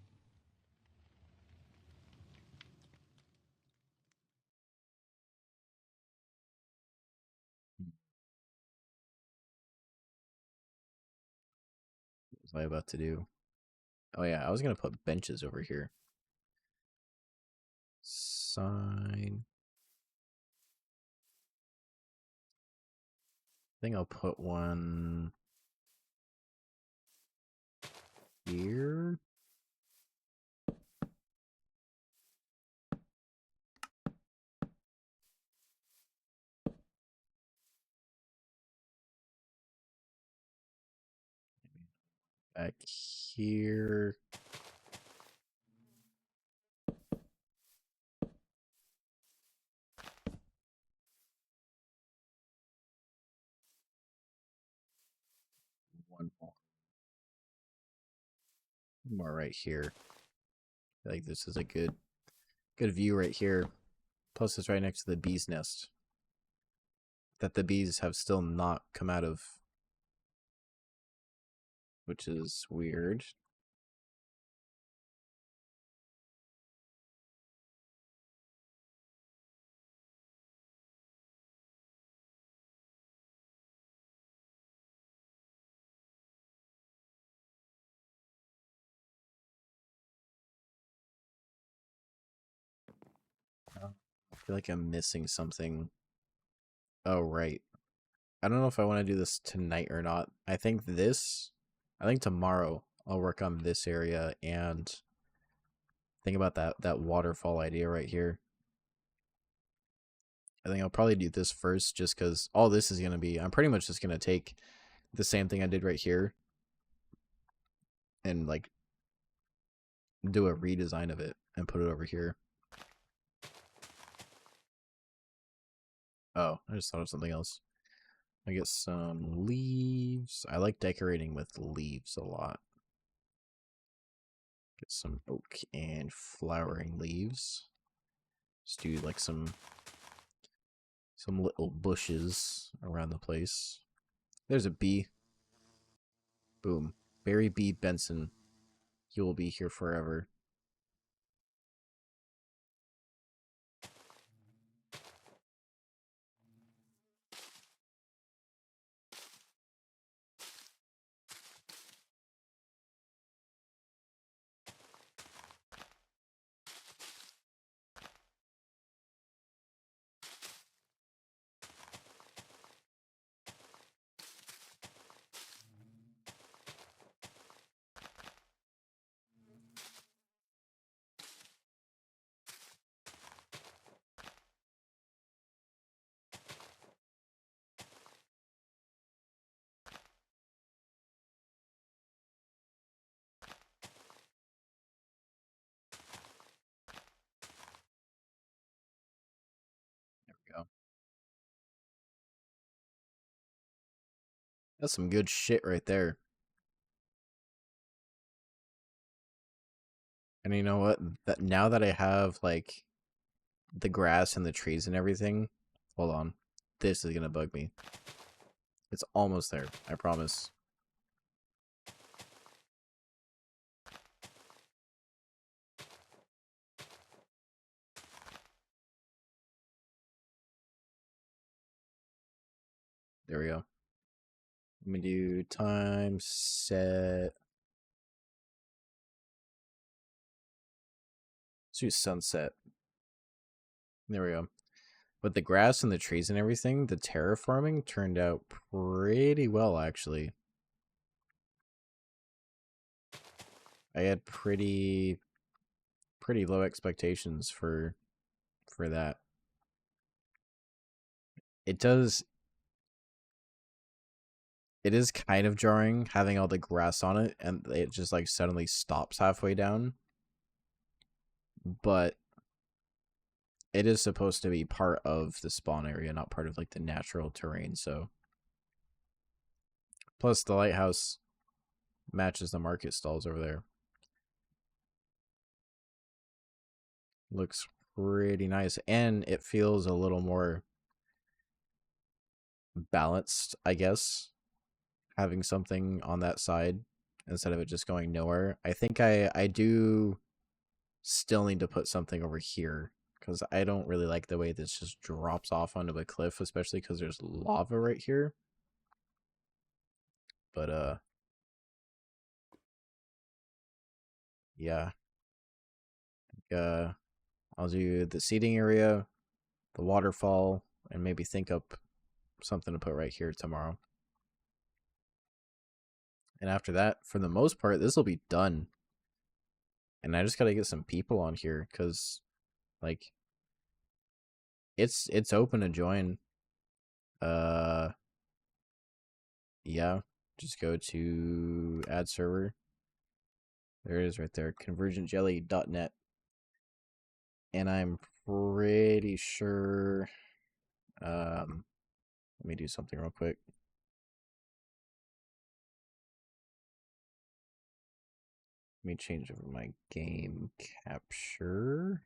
What was I about to do? Oh yeah, I was gonna put benches over here. Sign. I think I'll put one here. Back here. One more. One more right here. I feel like this is a good view right here. Plus it's right next to the bee's nest that the bees have still not come out of, which is weird. I feel like I'm missing something. Oh, right. I don't know if I want to do this tonight or not. I think tomorrow I'll work on this area and think about that waterfall idea right here. I think I'll probably do this first just because all this is going to be, I'm pretty much just going to take the same thing I did right here and like do a redesign of it and put it over here. Oh, I just thought of something else. I get some leaves. I like decorating with leaves a lot. Get some oak and flowering leaves. Just do like some little bushes around the place. There's a bee. Boom. Barry B. Benson. He will be here forever. That's some good shit right there. And you know what? That now that I have like the grass and the trees and everything, hold on. This is gonna bug me. It's almost there, I promise. There we go. Let me do time set. Let's do sunset. There we go. With the grass and the trees and everything, the terraforming turned out pretty well, actually. I had pretty low expectations for that. It is kind of jarring having all the grass on it and it just like suddenly stops halfway down. But it is supposed to be part of the spawn area, not part of like the natural terrain, so plus the lighthouse matches the market stalls over there. Looks pretty nice, and it feels a little more balanced, I guess, having something on that side instead of it just going nowhere. I think I do still need to put something over here because I don't really like the way this just drops off onto a cliff, especially because there's lava right here. But yeah. I'll do the seating area, the waterfall, and maybe think up something to put right here tomorrow. And after that, for the most part, this will be done. And I just gotta get some people on here because, like, it's open to join. Uh, yeah, just go to add server. There it is right there, convergentjelly.net. And I'm pretty sure. Let me do something real quick. Let me change over my game capture.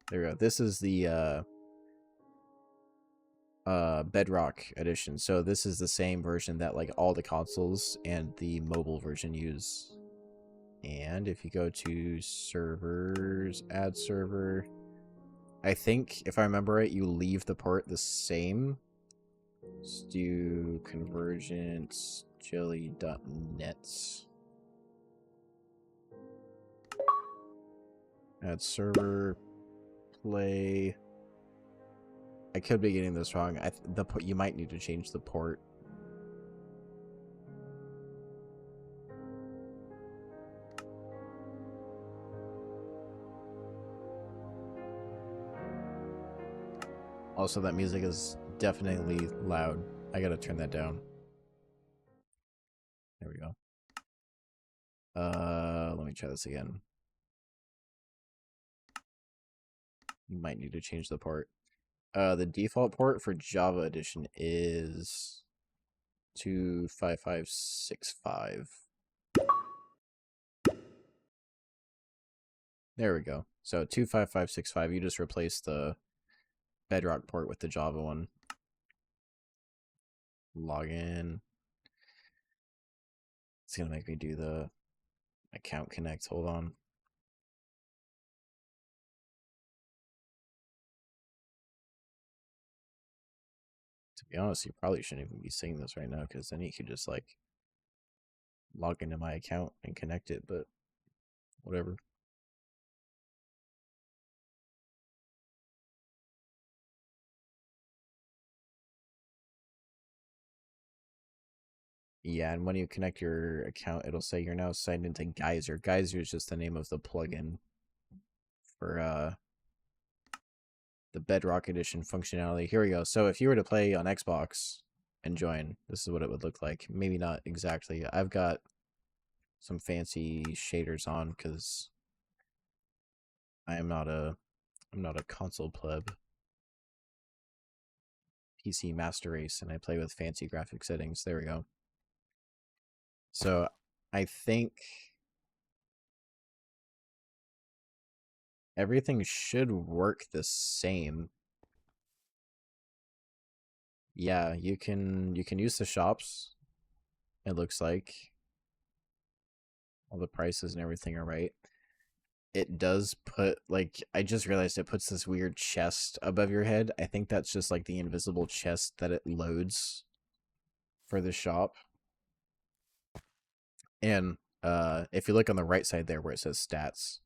There we go. This is the Bedrock edition. So this is the same version that like all the consoles and the mobile version use. And if you go to servers, add server, I think if I remember right, you leave the port the same. Let's do convergentjelly.net. Add server, play. I could be getting this wrong. You might need to change the port. Also, that music is definitely loud. I gotta turn that down. There we go. Let me try this again. You might need to change the port. The default port for Java Edition is 25565. There we go. So 25565, you just replace the Bedrock port with the Java one. Log in. It's gonna make me do the account connect. Hold on. To be honest, you probably shouldn't even be seeing this right now because then you could just like log into my account and connect it, but whatever. Yeah, and when you connect your account, it'll say you're now signed into Geyser. Geyser is just the name of the plugin for the Bedrock Edition functionality. Here we go. So if you were to play on Xbox and join, this is what it would look like. Maybe not exactly. I've got some fancy shaders on because I am not a I'm not a console pleb. PC Master Race, and I play with fancy graphic settings. There we go. So I think everything should work the same. Yeah, you can use the shops. It looks like all the prices and everything are right. It does put, like, I just realized it puts this weird chest above your head. I think that's just like the invisible chest that it loads for the shop. And if you look on the right side there where it says stats,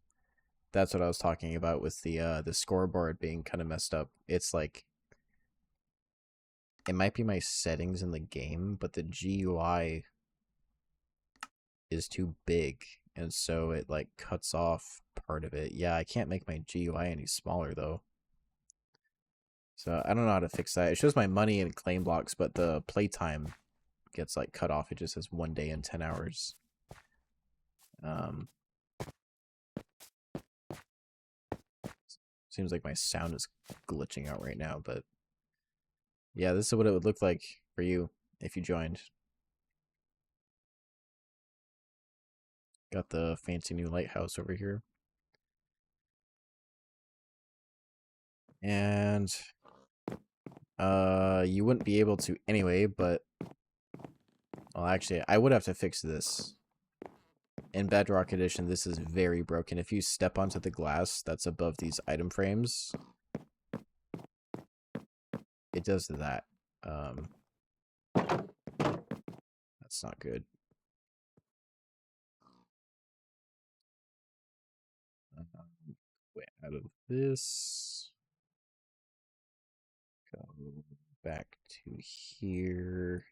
that's what I was talking about with the scoreboard being kind of messed up. It's like, it might be my settings in the game, but the GUI is too big, and so it like cuts off part of it. Yeah, I can't make my GUI any smaller though. So I don't know how to fix that. It shows my money and claim blocks, but the playtime gets like cut off. It just says 1 day and 10 hours. Seems like my sound is glitching out right now, but yeah, this is what it would look like for you if you joined. Got the fancy new lighthouse over here. And you wouldn't be able to anyway, but well, actually, I would have to fix this. In Bedrock Edition, this is very broken. If you step onto the glass that's above these item frames, it does that. That's not good. Way out of this. Go back to here.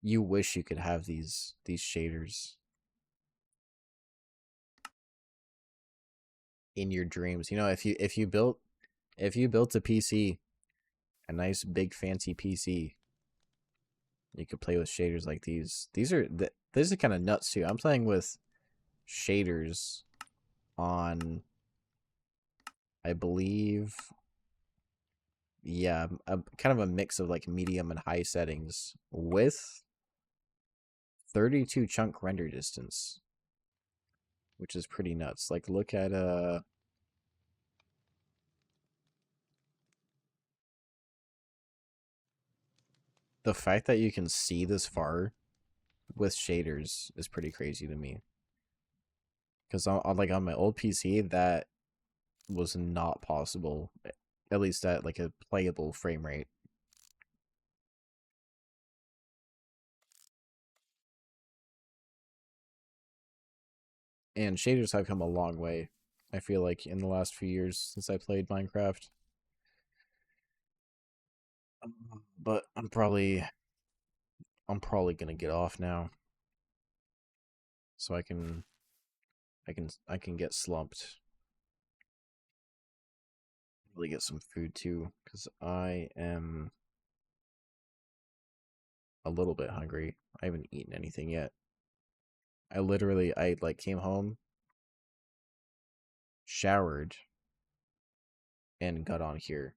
You wish you could have these shaders in your dreams. You know, if you built a PC, a nice big fancy PC, you could play with shaders like these. These are kind of nuts too. I'm playing with shaders on, I believe, yeah, kind of a mix of like medium and high settings with 32 chunk render distance, which is pretty nuts. Like, look at the fact that you can see this far with shaders is pretty crazy to me. Because on my old PC, that was not possible, at least at like a playable frame rate. And shaders have come a long way, I feel like, in the last few years since I played Minecraft. But I'm probably gonna get off now, so I can get slumped. Really get some food too, because I am a little bit hungry. I haven't eaten anything yet. I like came home, showered, and got on here.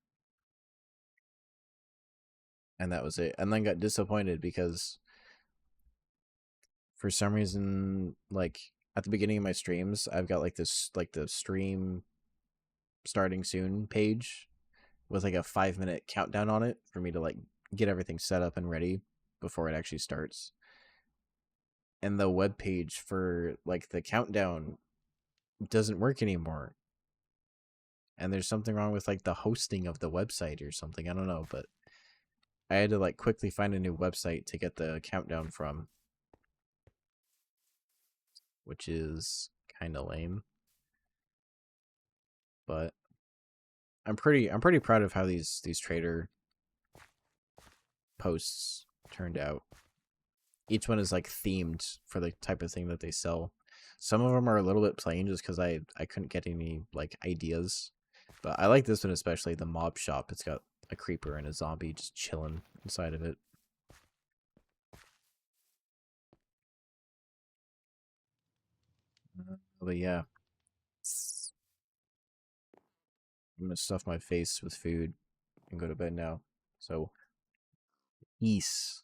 And that was it. And then got disappointed because for some reason, like at the beginning of my streams, I've got like this, like the stream starting soon page with like a 5-minute countdown on it for me to like get everything set up and ready before it actually starts. And the web page for like the countdown doesn't work anymore. And there's something wrong with like the hosting of the website or something. I don't know, but I had to like quickly find a new website to get the countdown from, which is kind of lame. But I'm pretty proud of how these trader posts turned out. Each one is like themed for the type of thing that they sell. Some of them are a little bit plain just because I couldn't get any like ideas. But I like this one especially, the mob shop. It's got a creeper and a zombie just chilling inside of it. But yeah, I'm gonna stuff my face with food and go to bed now. So, peace.